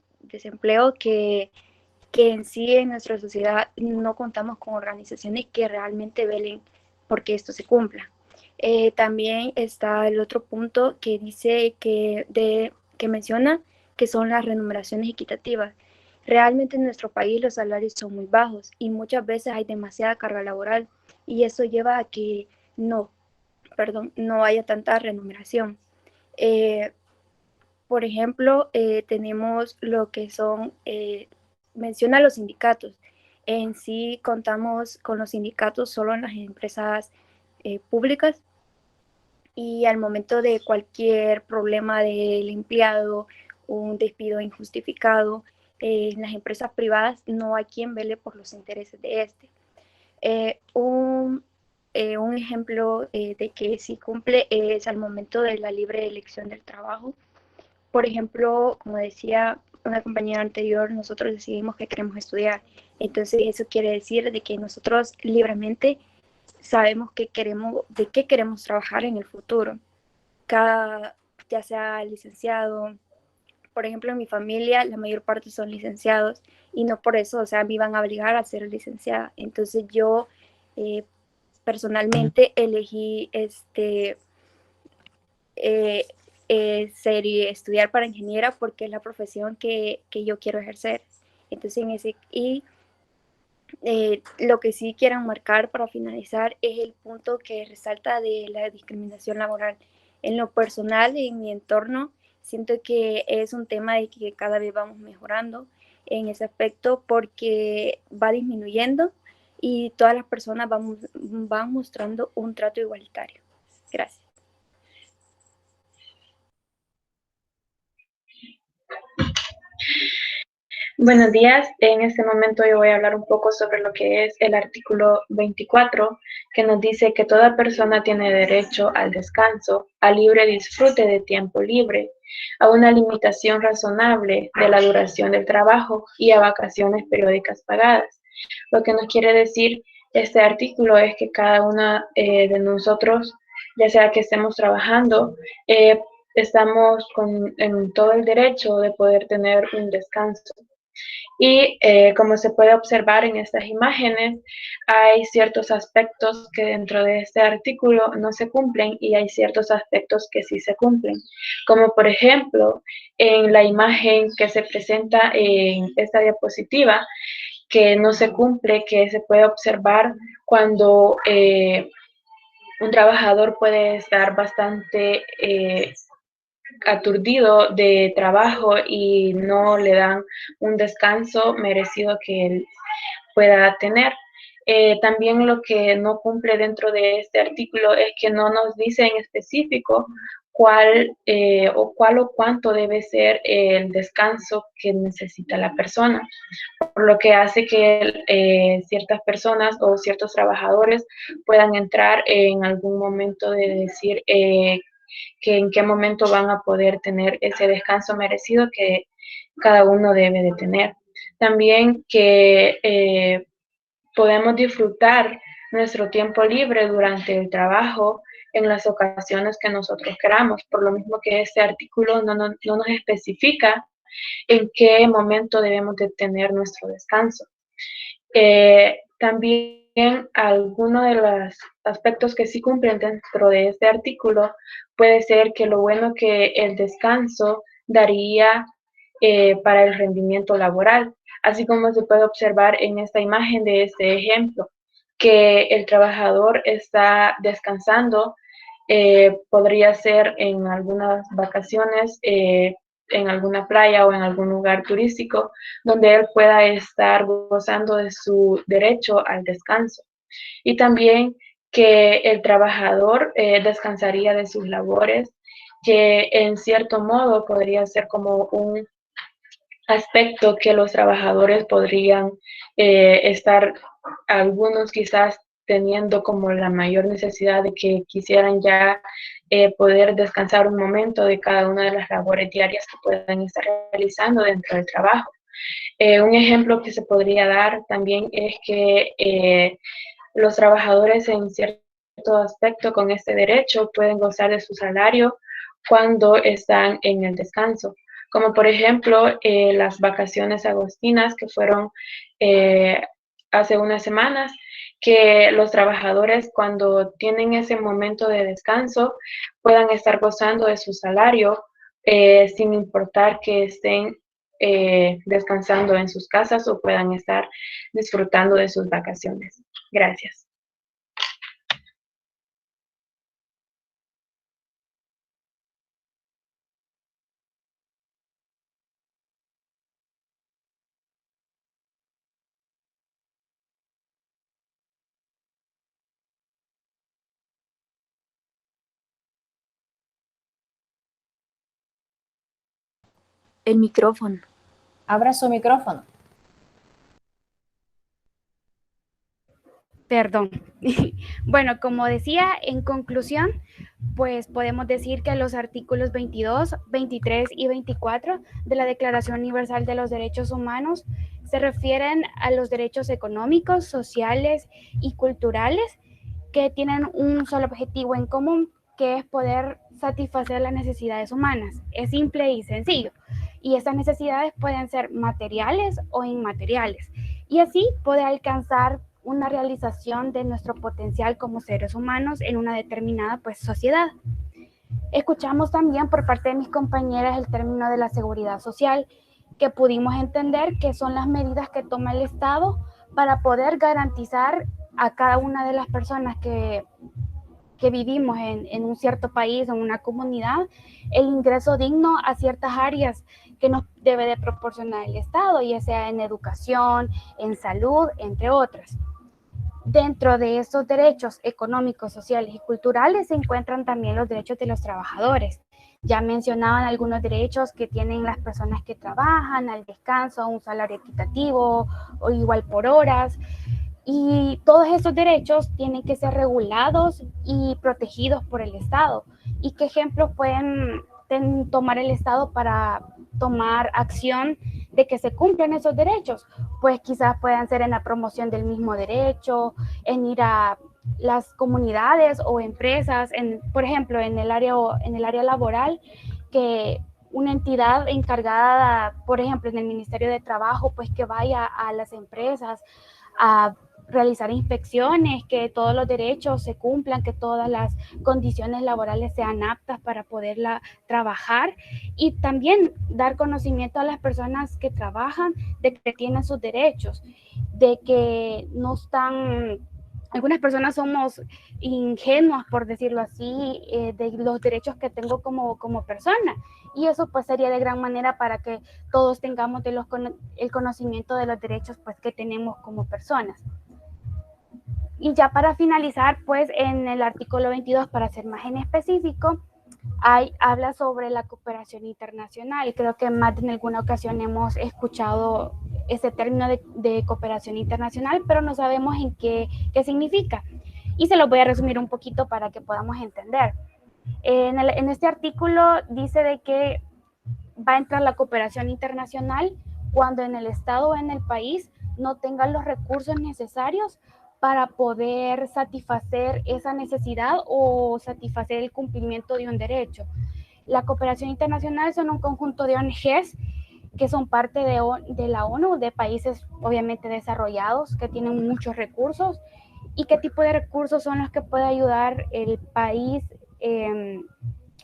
S12: en sí en nuestra sociedad no contamos con organizaciones que realmente velen porque esto se cumpla. También está el otro punto que dice que menciona que son las remuneraciones equitativas. Realmente en nuestro país los salarios son muy bajos y muchas veces hay demasiada carga laboral y eso lleva a que no haya tanta remuneración. Por ejemplo, tenemos lo que son, menciona los sindicatos. En sí contamos con los sindicatos solo en las empresas públicas y al momento de cualquier problema del empleado, un despido injustificado, en las empresas privadas no hay quien vele por los intereses de este. Un ejemplo de que sí cumple es al momento de la libre elección del trabajo. Por ejemplo, como decía una compañera anterior, nosotros decidimos que queremos estudiar. Entonces eso quiere decir de que nosotros libremente sabemos de qué queremos trabajar en el futuro. Ya sea licenciado, por ejemplo, en mi familia la mayor parte son licenciados y no por eso, o sea, me iban a obligar a ser licenciada. Entonces yo personalmente elegí estudiar para ingeniera porque es la profesión que yo quiero ejercer. Entonces Lo que sí quiero marcar para finalizar es el punto que resalta de la discriminación laboral. En lo personal, en mi entorno, siento que es un tema de que cada vez vamos mejorando en ese aspecto porque va disminuyendo y todas las personas van mostrando un trato igualitario. Gracias.
S13: Buenos días, en este momento yo voy a hablar un poco sobre lo que es el artículo 24, que nos dice que toda persona tiene derecho al descanso, al libre disfrute de tiempo libre, a una limitación razonable de la duración del trabajo y a vacaciones periódicas pagadas. Lo que nos quiere decir este artículo es que cada una de nosotros, ya sea que estemos trabajando, estamos en todo el derecho de poder tener un descanso. Y como se puede observar en estas imágenes, hay ciertos aspectos que dentro de este artículo no se cumplen y hay ciertos aspectos que sí se cumplen. Como por ejemplo, en la imagen que se presenta en esta diapositiva, que no se cumple, que se puede observar cuando un trabajador puede estar bastante aturdido de trabajo y no le dan un descanso merecido que él pueda tener. También lo que no cumple dentro de este artículo es que no nos dice en específico cuál o cuánto debe ser el descanso que necesita la persona, por lo que hace que ciertas personas o ciertos trabajadores puedan entrar en algún momento de decir que en qué momento van a poder tener ese descanso merecido que cada uno debe de tener. También que podemos disfrutar nuestro tiempo libre durante el trabajo en las ocasiones que nosotros queramos, por lo mismo que este artículo no nos especifica en qué momento debemos de tener nuestro descanso. También algunos de los aspectos que sí cumplen dentro de este artículo puede ser que lo bueno que el descanso daría para el rendimiento laboral, así como se puede observar en esta imagen de este ejemplo, que el trabajador está descansando, podría ser en algunas vacaciones, en alguna playa o en algún lugar turístico, donde él pueda estar gozando de su derecho al descanso. Y también que el trabajador descansaría de sus labores, que en cierto modo podría ser como un aspecto que los trabajadores podrían estar, algunos quizás teniendo como la mayor necesidad de que quisieran ya poder descansar un momento de cada una de las labores diarias que puedan estar realizando dentro del trabajo. Un ejemplo que se podría dar también es que los trabajadores en cierto aspecto con este derecho pueden gozar de su salario cuando están en el descanso, como por ejemplo las vacaciones agostinas que fueron hace unas semanas, que los trabajadores cuando tienen ese momento de descanso puedan estar gozando de su salario sin importar que estén descansando en sus casas o puedan estar disfrutando de sus vacaciones. Gracias.
S12: El micrófono.
S5: Abra su micrófono.
S14: Perdón. Bueno, como decía, en conclusión, pues podemos decir que los artículos 22, 23 y 24 de la Declaración Universal de los Derechos Humanos se refieren a los derechos económicos, sociales y culturales que tienen un solo objetivo en común, que es poder satisfacer las necesidades humanas. Es simple y sencillo. Y estas necesidades pueden ser materiales o inmateriales. Y así poder alcanzar una realización de nuestro potencial como seres humanos en una determinada sociedad. Escuchamos también por parte de mis compañeras el término de la seguridad social, que pudimos entender que son las medidas que toma el Estado para poder garantizar a cada una de las personas que vivimos en un cierto país, en una comunidad, el ingreso digno a ciertas áreas que nos debe de proporcionar el Estado, ya sea en educación, en salud, entre otras. Dentro de estos derechos económicos, sociales y culturales se encuentran también los derechos de los trabajadores. Ya mencionaban algunos derechos que tienen las personas que trabajan, al descanso, a un salario equitativo o igual por horas. Y todos esos derechos tienen que ser regulados y protegidos por el Estado. ¿Y qué ejemplos pueden tomar el Estado para tomar acción de que se cumplan esos derechos? Pues quizás puedan ser en la promoción del mismo derecho, en ir a las comunidades o empresas, por ejemplo, en el área laboral, que una entidad encargada, por ejemplo, en el Ministerio de Trabajo, pues que vaya a las empresas a realizar inspecciones, que todos los derechos se cumplan, que todas las condiciones laborales sean aptas para poderla trabajar, y también dar conocimiento a las personas que trabajan de que tienen sus derechos, de que no están, algunas personas somos ingenuas, por decirlo así, de los derechos que tengo como persona, y eso pues sería de gran manera para que todos tengamos el conocimiento de los derechos pues que tenemos como personas. Y ya para finalizar, pues en el artículo 22, para ser más en específico, habla sobre la cooperación internacional. Creo que más de en alguna ocasión hemos escuchado ese término de cooperación internacional, pero no sabemos en qué significa. Y se lo voy a resumir un poquito para que podamos entender. En este artículo dice de que va a entrar la cooperación internacional cuando en el Estado o en el país no tengan los recursos necesarios para poder satisfacer esa necesidad o satisfacer el cumplimiento de un derecho. La cooperación internacional son un conjunto de ONGs que son parte de la ONU, de países obviamente desarrollados, que tienen muchos recursos. ¿Y qué tipo de recursos son los que puede ayudar el país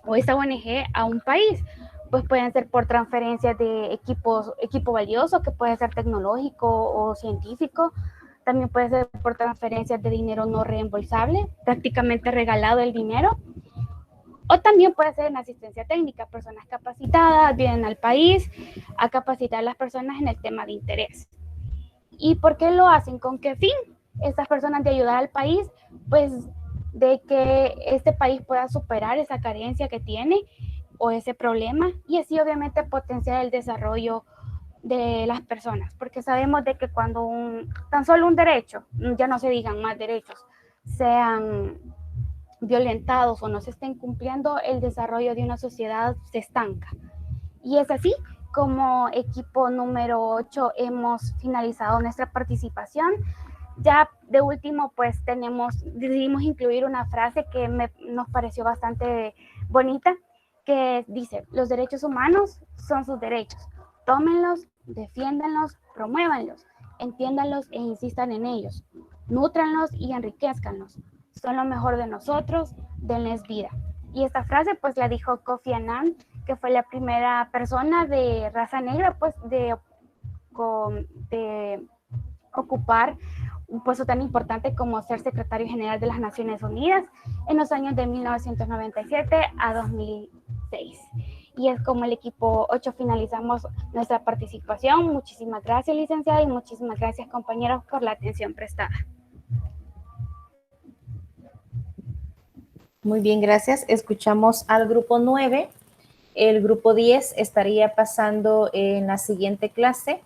S14: o esa ONG a un país? Pues pueden ser por transferencias de equipo valioso, que puede ser tecnológico o científico. También puede ser por transferencias de dinero no reembolsable, prácticamente regalado el dinero. O también puede ser en asistencia técnica, personas capacitadas vienen al país a capacitar a las personas en el tema de interés. ¿Y por qué lo hacen? ¿Con qué fin? Estas personas de ayudar al país, pues de que este país pueda superar esa carencia que tiene o ese problema, y así obviamente potenciar el desarrollo de las personas, porque sabemos de que cuando tan solo un derecho, ya no se digan más derechos, sean violentados o no se estén cumpliendo, el desarrollo de una sociedad se estanca. Y es así como equipo número 8 hemos finalizado nuestra participación. Ya de último, pues decidimos incluir una frase que nos pareció bastante bonita, que dice: los derechos humanos son sus derechos. Tómenlos, defiéndanlos, promuévanlos, entiéndanlos e insistan en ellos. Nútranlos y enriquezcanlos. Son lo mejor de nosotros, denles vida. Y esta frase pues la dijo Kofi Annan, que fue la primera persona de raza negra pues de ocupar un puesto tan importante como ser secretario general de las Naciones Unidas en los años de 1997 a 2006. Y es como el equipo 8 finalizamos nuestra participación. Muchísimas gracias, licenciada, y muchísimas gracias, compañeros, por la atención prestada.
S5: Muy bien, gracias. Escuchamos al grupo 9. El grupo 10 estaría pasando en la siguiente clase,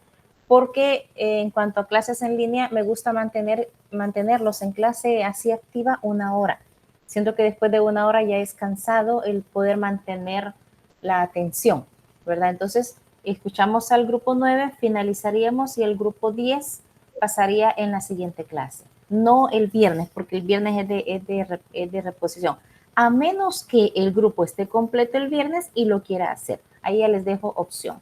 S5: porque en cuanto a clases en línea, me gusta mantenerlos en clase así activa 1 hora. Siento que después de 1 hora ya es cansado el poder mantener la atención, ¿verdad? Entonces, escuchamos al grupo 9, finalizaríamos, y el grupo 10 pasaría en la siguiente clase. No el viernes, porque el viernes es de reposición. A menos que el grupo esté completo el viernes y lo quiera hacer. Ahí ya les dejo opción.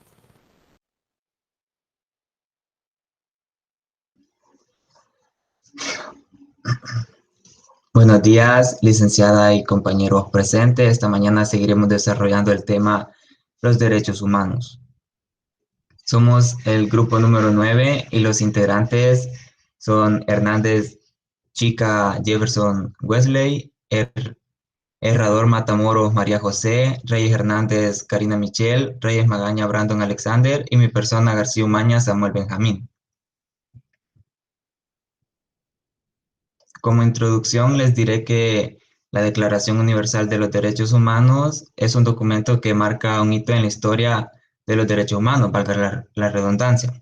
S15: Buenos días, licenciada y compañeros presentes. Esta mañana seguiremos desarrollando el tema los derechos humanos. Somos el grupo número 9 y los integrantes son Hernández Chica Jefferson Wesley, Herrador Matamoros María José, Reyes Hernández Karina Michelle, Reyes Magaña Brandon Alexander y mi persona García Umaña Samuel Benjamín. Como introducción les diré que la Declaración Universal de los Derechos Humanos es un documento que marca un hito en la historia de los derechos humanos, valga la redundancia.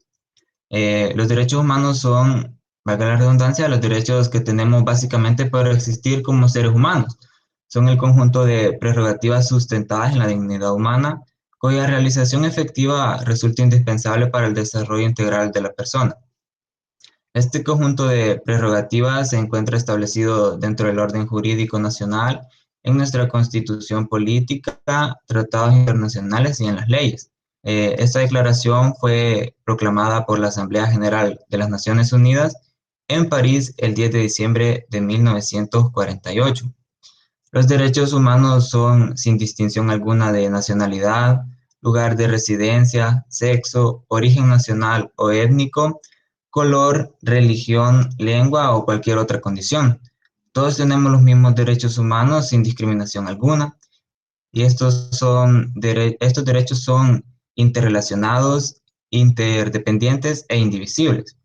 S15: Los derechos humanos son, valga la redundancia, los derechos que tenemos básicamente para existir como seres humanos. Son el conjunto de prerrogativas sustentadas en la dignidad humana, cuya realización efectiva resulta indispensable para el desarrollo integral de la persona. Este conjunto de prerrogativas se encuentra establecido dentro del orden jurídico nacional, en nuestra constitución política, tratados internacionales y en las leyes. Esta declaración fue proclamada por la Asamblea General de las Naciones Unidas en París el 10 de diciembre de 1948. Los derechos humanos son sin distinción alguna de nacionalidad, lugar de residencia, sexo, origen nacional o étnico, color, religión, lengua o cualquier otra condición. Todos tenemos los mismos derechos humanos sin discriminación alguna y estos derechos son interrelacionados, interdependientes e indivisibles.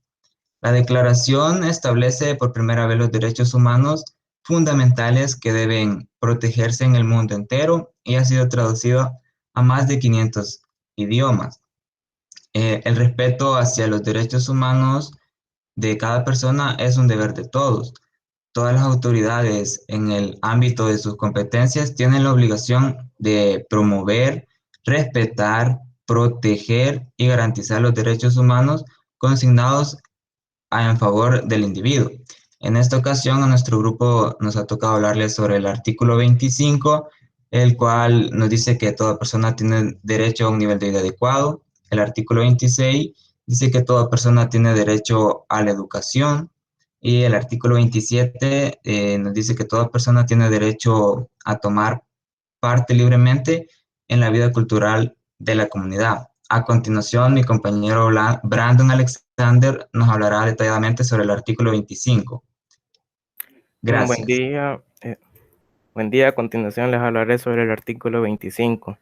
S15: La Declaración establece por primera vez los derechos humanos fundamentales que deben protegerse en el mundo entero y ha sido traducido a más de 500 idiomas. El respeto hacia los derechos humanos de cada persona es un deber de todos. Todas las autoridades en el ámbito de sus competencias tienen la obligación de promover, respetar, proteger y garantizar los derechos humanos consignados en favor del individuo. En esta ocasión a nuestro grupo nos ha tocado hablarles sobre el artículo 25, el cual nos dice que toda persona tiene derecho a un nivel de vida adecuado. El artículo 26 dice que toda persona tiene derecho a la educación. Y el artículo 27 nos dice que toda persona tiene derecho a tomar parte libremente en la vida cultural de la comunidad. A continuación, mi compañero Brandon Alexander nos hablará detalladamente sobre el artículo 25. Gracias.
S16: Buen día. A continuación les hablaré sobre el artículo 25.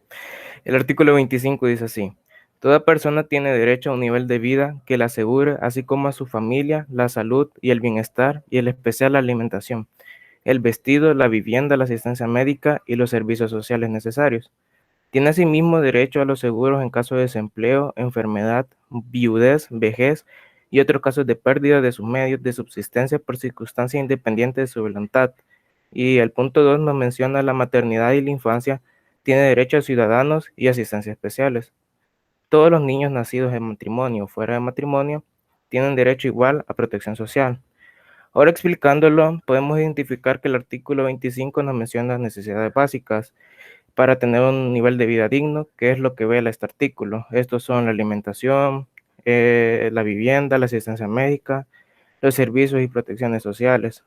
S16: El artículo 25 dice así: toda persona tiene derecho a un nivel de vida que le asegure, así como a su familia, la salud y el bienestar, y en especial la alimentación, el vestido, la vivienda, la asistencia médica y los servicios sociales necesarios. Tiene asimismo derecho a los seguros en caso de desempleo, enfermedad, viudez, vejez y otros casos de pérdida de sus medios de subsistencia por circunstancias independientes de su voluntad. Y el punto 2 nos menciona la maternidad y la infancia tiene derecho a ciudadanos y asistencias especiales. Todos los niños nacidos en matrimonio o fuera de matrimonio tienen derecho igual a protección social. Ahora explicándolo, podemos identificar que el artículo 25 nos menciona las necesidades básicas para tener un nivel de vida digno, que es lo que vela este artículo. Estos son la alimentación, la vivienda, la asistencia médica, los servicios y protecciones sociales.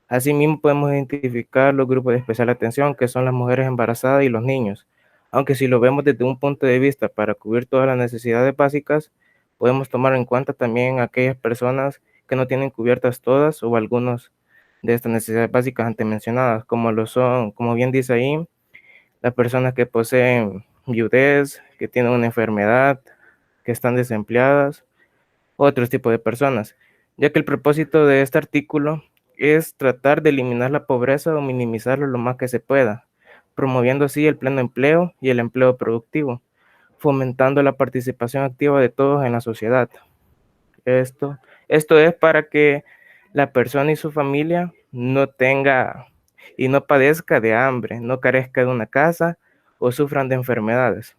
S16: Asimismo, podemos identificar los grupos de especial atención, que son las mujeres embarazadas y los niños. Aunque si lo vemos desde un punto de vista para cubrir todas las necesidades básicas, podemos tomar en cuenta también aquellas personas que no tienen cubiertas todas o algunas de estas necesidades básicas antes mencionadas, como lo son, como bien dice ahí, las personas que poseen viudez, que tienen una enfermedad, que están desempleadas, otros tipos de personas, ya que el propósito de este artículo es tratar de eliminar la pobreza o minimizarlo lo más que se pueda, promoviendo así el pleno empleo y el empleo productivo, fomentando la participación activa de todos en la sociedad. Esto es para que la persona y su familia no tenga y no padezca de hambre, no carezca de una casa o sufran de enfermedades.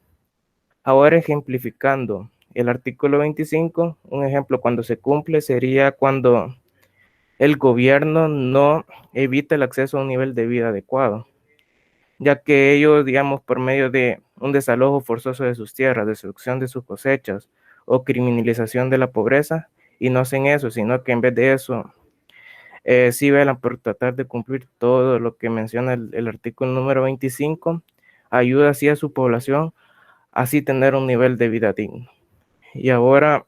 S16: Ahora ejemplificando el artículo 25, un ejemplo cuando se cumple sería cuando el gobierno no evita el acceso a un nivel de vida adecuado, ya que ellos, digamos, por medio de un desalojo forzoso de sus tierras, destrucción de sus cosechas o criminalización de la pobreza, y no hacen eso, sino que en vez de eso, sí velan por tratar de cumplir todo lo que menciona el artículo número 25, ayuda así a su población, así tener un nivel de vida digno. Y ahora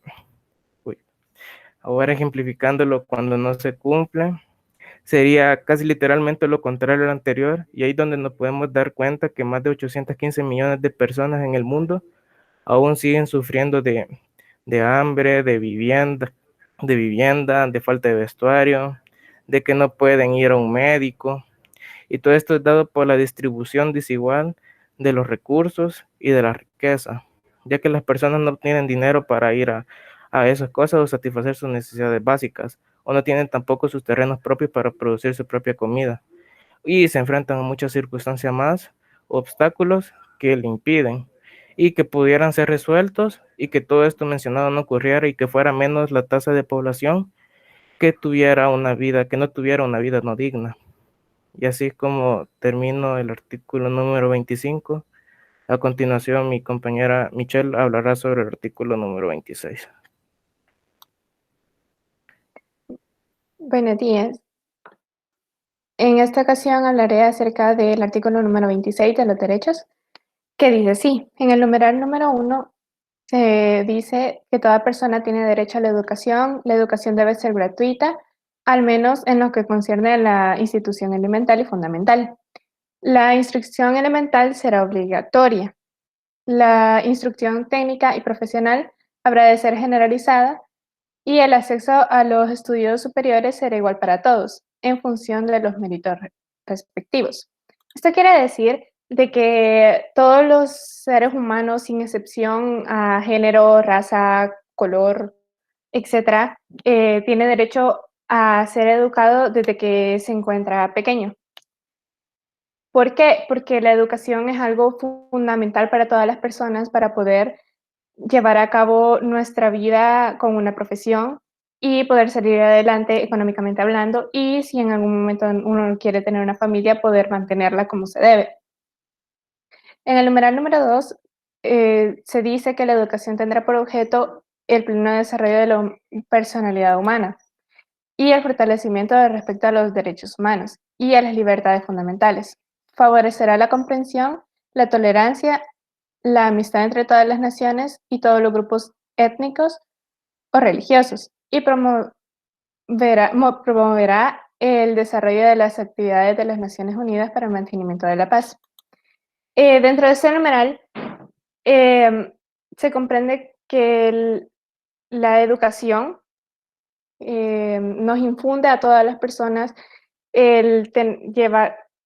S16: Ahora ejemplificándolo cuando no se cumple, sería casi literalmente lo contrario al anterior, y ahí es donde nos podemos dar cuenta que más de 815 millones de personas en el mundo aún siguen sufriendo de hambre, de falta de vestuario, de que no pueden ir a un médico, y todo esto es dado por la distribución desigual de los recursos y de la riqueza, ya que las personas no tienen dinero para ir a esas cosas o satisfacer sus necesidades básicas, o no tienen tampoco sus terrenos propios para producir su propia comida, y se enfrentan a muchas circunstancias más, obstáculos que le impiden, y que pudieran ser resueltos, y que todo esto mencionado no ocurriera, y que fuera menos la tasa de población que no tuviera una vida no digna. Y así es como termino el artículo número 25. A continuación, mi compañera Michelle hablará sobre el artículo número 26.
S13: Buenos días. En esta ocasión hablaré acerca del artículo número 26 de los derechos, que dice así: en el numeral número 1 se dice que toda persona tiene derecho a la educación debe ser gratuita, al menos en lo que concierne a la institución elemental y fundamental. La instrucción elemental será obligatoria. La instrucción técnica y profesional habrá de ser generalizada y el acceso a los estudios superiores será igual para todos, en función de los méritos respectivos. Esto quiere decir de que todos los seres humanos, sin excepción a género, raza, color, etcétera, tiene derecho a ser educado desde que se encuentra pequeño. ¿Por qué? Porque la educación es algo fundamental para todas las personas para poder llevar a cabo nuestra vida con una profesión y poder salir adelante económicamente hablando, y si en algún momento uno quiere tener una familia, poder mantenerla como se debe. En el numeral número 2 se dice que la educación tendrá por objeto el pleno desarrollo de la personalidad humana y el fortalecimiento del respeto a los derechos humanos y a las libertades fundamentales. Favorecerá la comprensión, la tolerancia, la amistad entre todas las naciones y todos los grupos étnicos o religiosos, y promoverá el desarrollo de las actividades de las Naciones Unidas para el mantenimiento de la paz. Dentro de este numeral se comprende que la educación nos infunde a todas las personas el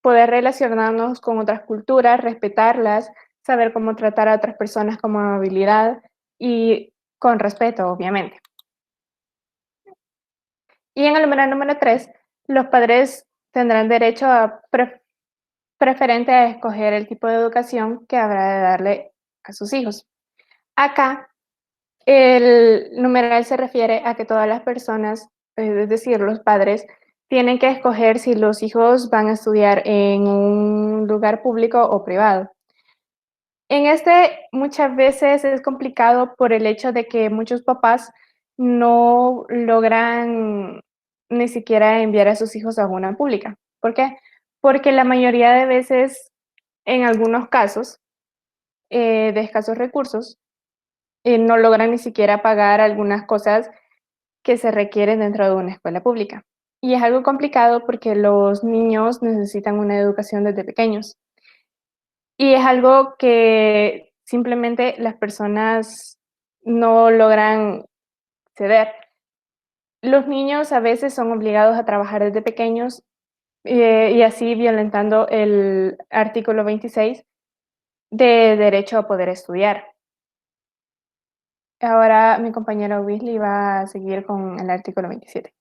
S13: poder relacionarnos con otras culturas, respetarlas, saber cómo tratar a otras personas con amabilidad y con respeto, obviamente. Y en el numeral número 3, los padres tendrán derecho preferente a escoger el tipo de educación que habrá de darle a sus hijos. Acá, el numeral se refiere a que todas las personas, es decir, los padres, tienen que escoger si los hijos van a estudiar en un lugar público o privado. En muchas veces es complicado por el hecho de que muchos papás no logran ni siquiera enviar a sus hijos a una pública. ¿Por qué? Porque la mayoría de veces, en algunos casos de escasos recursos, no logran ni siquiera pagar algunas cosas que se requieren dentro de una escuela pública. Y es algo complicado porque los niños necesitan una educación desde pequeños. Y es algo que simplemente las personas no logran ceder. Los niños a veces son obligados a trabajar desde pequeños y así violentando el artículo 26 de derecho a poder estudiar. Ahora mi compañero Weasley va a seguir con el artículo 27.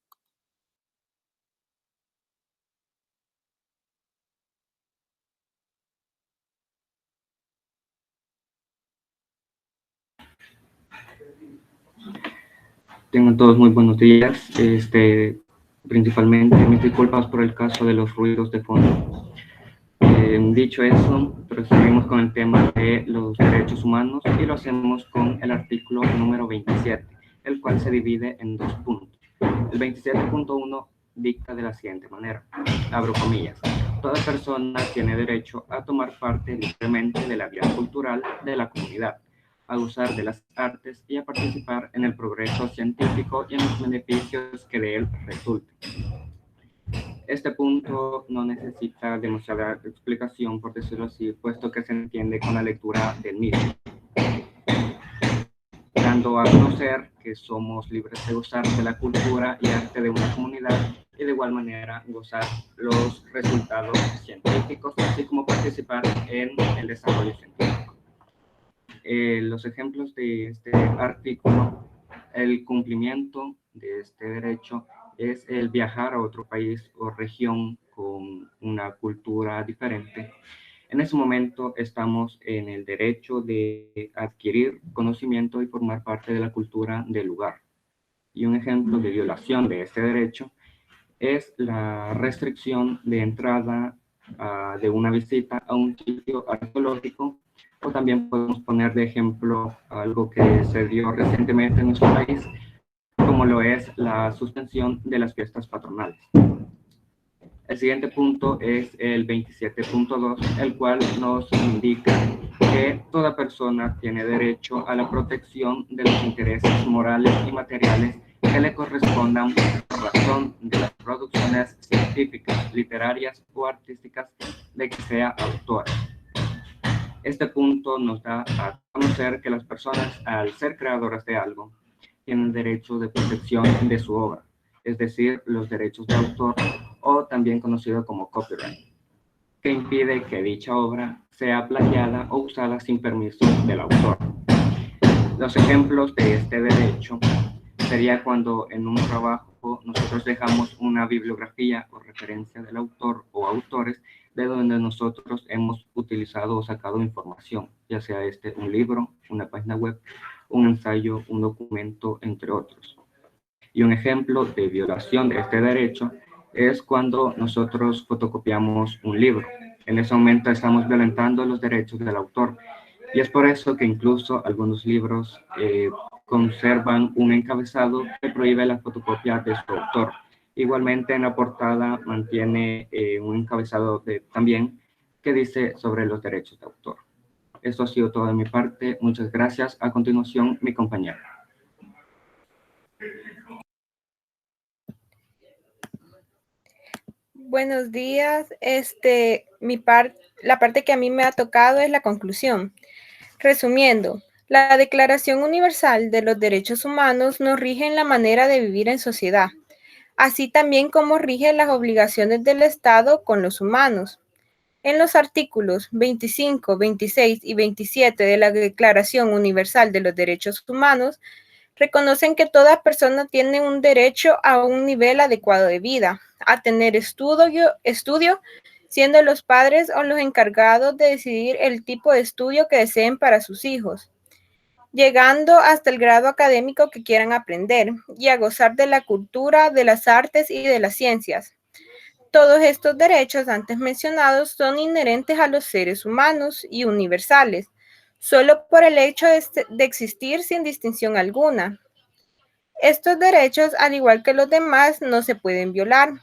S17: Tengan todos muy buenos días. Principalmente mis disculpas por el caso de los ruidos de fondo. Dicho eso, proseguimos con el tema de los derechos humanos y lo hacemos con el artículo número 27, el cual se divide en 2 puntos. El 27.1 dicta de la siguiente manera, abro comillas: toda persona tiene derecho a tomar parte libremente de la vida cultural de la comunidad, a gozar de las artes y a participar en el progreso científico y en los beneficios que de él resulten. Este punto no necesita demasiada explicación, por decirlo así, puesto que se entiende con la lectura del mismo, dando a conocer que somos libres de gozar de la cultura y arte de una comunidad y de igual manera gozar los resultados científicos, así como participar en el desarrollo científico. Los ejemplos de este artículo, el cumplimiento de este derecho es el viajar a otro país o región con una cultura diferente. En ese momento estamos en el derecho de adquirir conocimiento y formar parte de la cultura del lugar. Y un ejemplo de violación de este derecho es la restricción de entrada de una visita a un sitio arqueológico, o también podemos poner de ejemplo algo que se dio recientemente en nuestro país, como lo es la suspensión de las fiestas patronales. El siguiente punto es el 27.2, el cual nos indica que toda persona tiene derecho a la protección de los intereses morales y materiales que le correspondan por razón de las producciones científicas, literarias o artísticas de que sea autor. Este punto nos da a conocer que las personas, al ser creadoras de algo, tienen derecho de protección de su obra, es decir, los derechos de autor, o también conocido como copyright, que impide que dicha obra sea plagiada o usada sin permiso del autor. Los ejemplos de este derecho sería cuando en un trabajo nosotros dejamos una bibliografía o referencia del autor o autores de donde nosotros hemos utilizado o sacado información, ya sea un libro, una página web, un ensayo, un documento, entre otros. Y un ejemplo de violación de este derecho es cuando nosotros fotocopiamos un libro. En ese momento estamos violentando los derechos del autor. Y es por eso que incluso algunos libros conservan un encabezado que prohíbe la fotocopia de su autor. Igualmente en la portada mantiene un encabezado también que dice sobre los derechos de autor. Esto ha sido todo de mi parte. Muchas gracias. A continuación, mi compañero.
S18: Buenos días. La parte que a mí me ha tocado es la conclusión. Resumiendo, la Declaración Universal de los Derechos Humanos nos rige en la manera de vivir en sociedad, así también como rige las obligaciones del Estado con los humanos. En los artículos 25, 26 y 27 de la Declaración Universal de los Derechos Humanos reconocen que toda persona tiene un derecho a un nivel adecuado de vida, a tener estudio, siendo los padres o los encargados de decidir el tipo de estudio que deseen para sus hijos, llegando hasta el grado académico que quieran aprender, y a gozar de la cultura, de las artes y de las ciencias. Todos estos derechos antes mencionados son inherentes a los seres humanos y universales, solo por el hecho de existir sin distinción alguna. Estos derechos, al igual que los demás, no se pueden violar,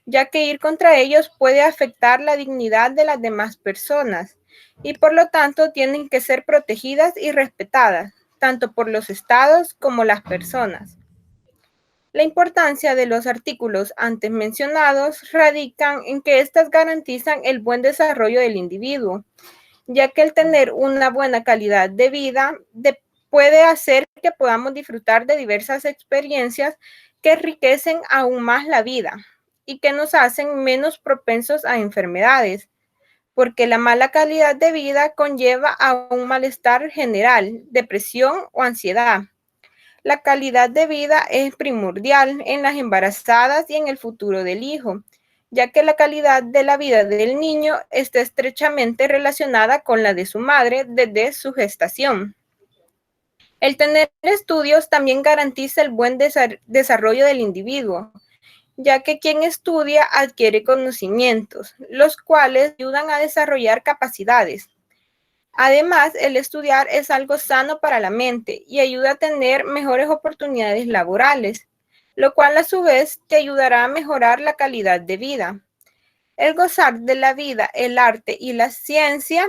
S18: ya que ir contra ellos puede afectar la dignidad de las demás personas, y por lo tanto tienen que ser protegidas y respetadas, tanto por los estados como las personas. La importancia de los artículos antes mencionados radican en que éstas garantizan el buen desarrollo del individuo, ya que el tener una buena calidad de vida puede hacer que podamos disfrutar de diversas experiencias que enriquecen aún más la vida y que nos hacen menos propensos a enfermedades, porque la mala calidad de vida conlleva a un malestar general, depresión o ansiedad. La calidad de vida es primordial en las embarazadas y en el futuro del hijo, ya que la calidad de la vida del niño está estrechamente relacionada con la de su madre desde su gestación. El tener estudios también garantiza el buen desarrollo del individuo, ya que quien estudia adquiere conocimientos, los cuales ayudan a desarrollar capacidades. Además, el estudiar es algo sano para la mente y ayuda a tener mejores oportunidades laborales, lo cual a su vez te ayudará a mejorar la calidad de vida. El gozar de la vida, el arte y la ciencia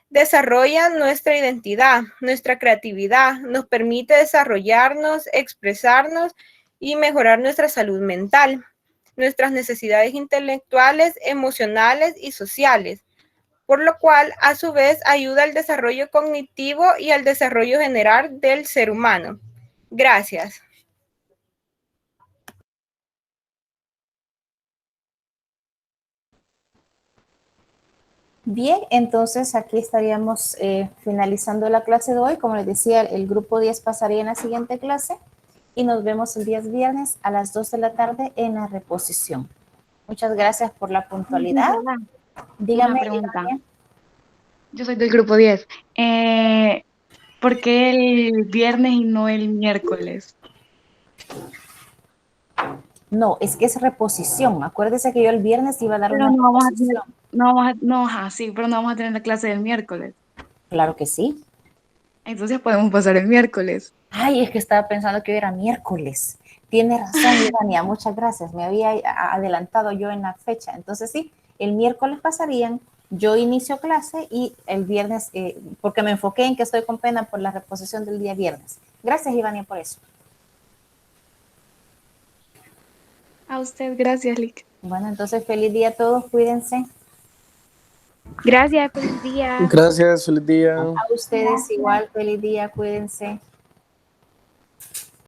S18: Desarrollan nuestra identidad, nuestra creatividad, nos permite desarrollarnos, expresarnos y mejorar nuestra salud mental, nuestras necesidades intelectuales, emocionales y sociales, por lo cual a su vez ayuda al desarrollo cognitivo y al desarrollo general del ser humano. Gracias.
S5: Bien, entonces aquí estaríamos finalizando la clase de hoy. Como les decía, el grupo 10 pasaría en la siguiente clase y nos vemos el día viernes a las 2 de la tarde en la reposición. Muchas gracias por la puntualidad. Dígame,
S14: una pregunta.
S5: Ivania.
S14: Yo soy del grupo 10. ¿Por qué el viernes y no el miércoles?
S5: No, es que es reposición. Acuérdese que yo el viernes iba a dar
S14: Pero
S5: una
S14: no vamos a
S5: reposición.
S14: sí, pero no vamos a tener la clase del miércoles.
S5: Claro que sí.
S14: Entonces podemos pasar el miércoles.
S5: Ay, es que estaba pensando que hoy era miércoles. Tiene razón, Ivania, muchas gracias. Me había adelantado yo en la fecha. Entonces sí, el miércoles pasarían, yo inicio clase y el viernes, porque me enfoqué en que estoy con pena por la reposición del día viernes. Gracias, Ivania, por eso.
S14: A usted, gracias, Lick.
S5: Bueno, entonces feliz día a todos, cuídense.
S14: Gracias, feliz día.
S19: Gracias, feliz día.
S5: A ustedes igual, feliz día, cuídense.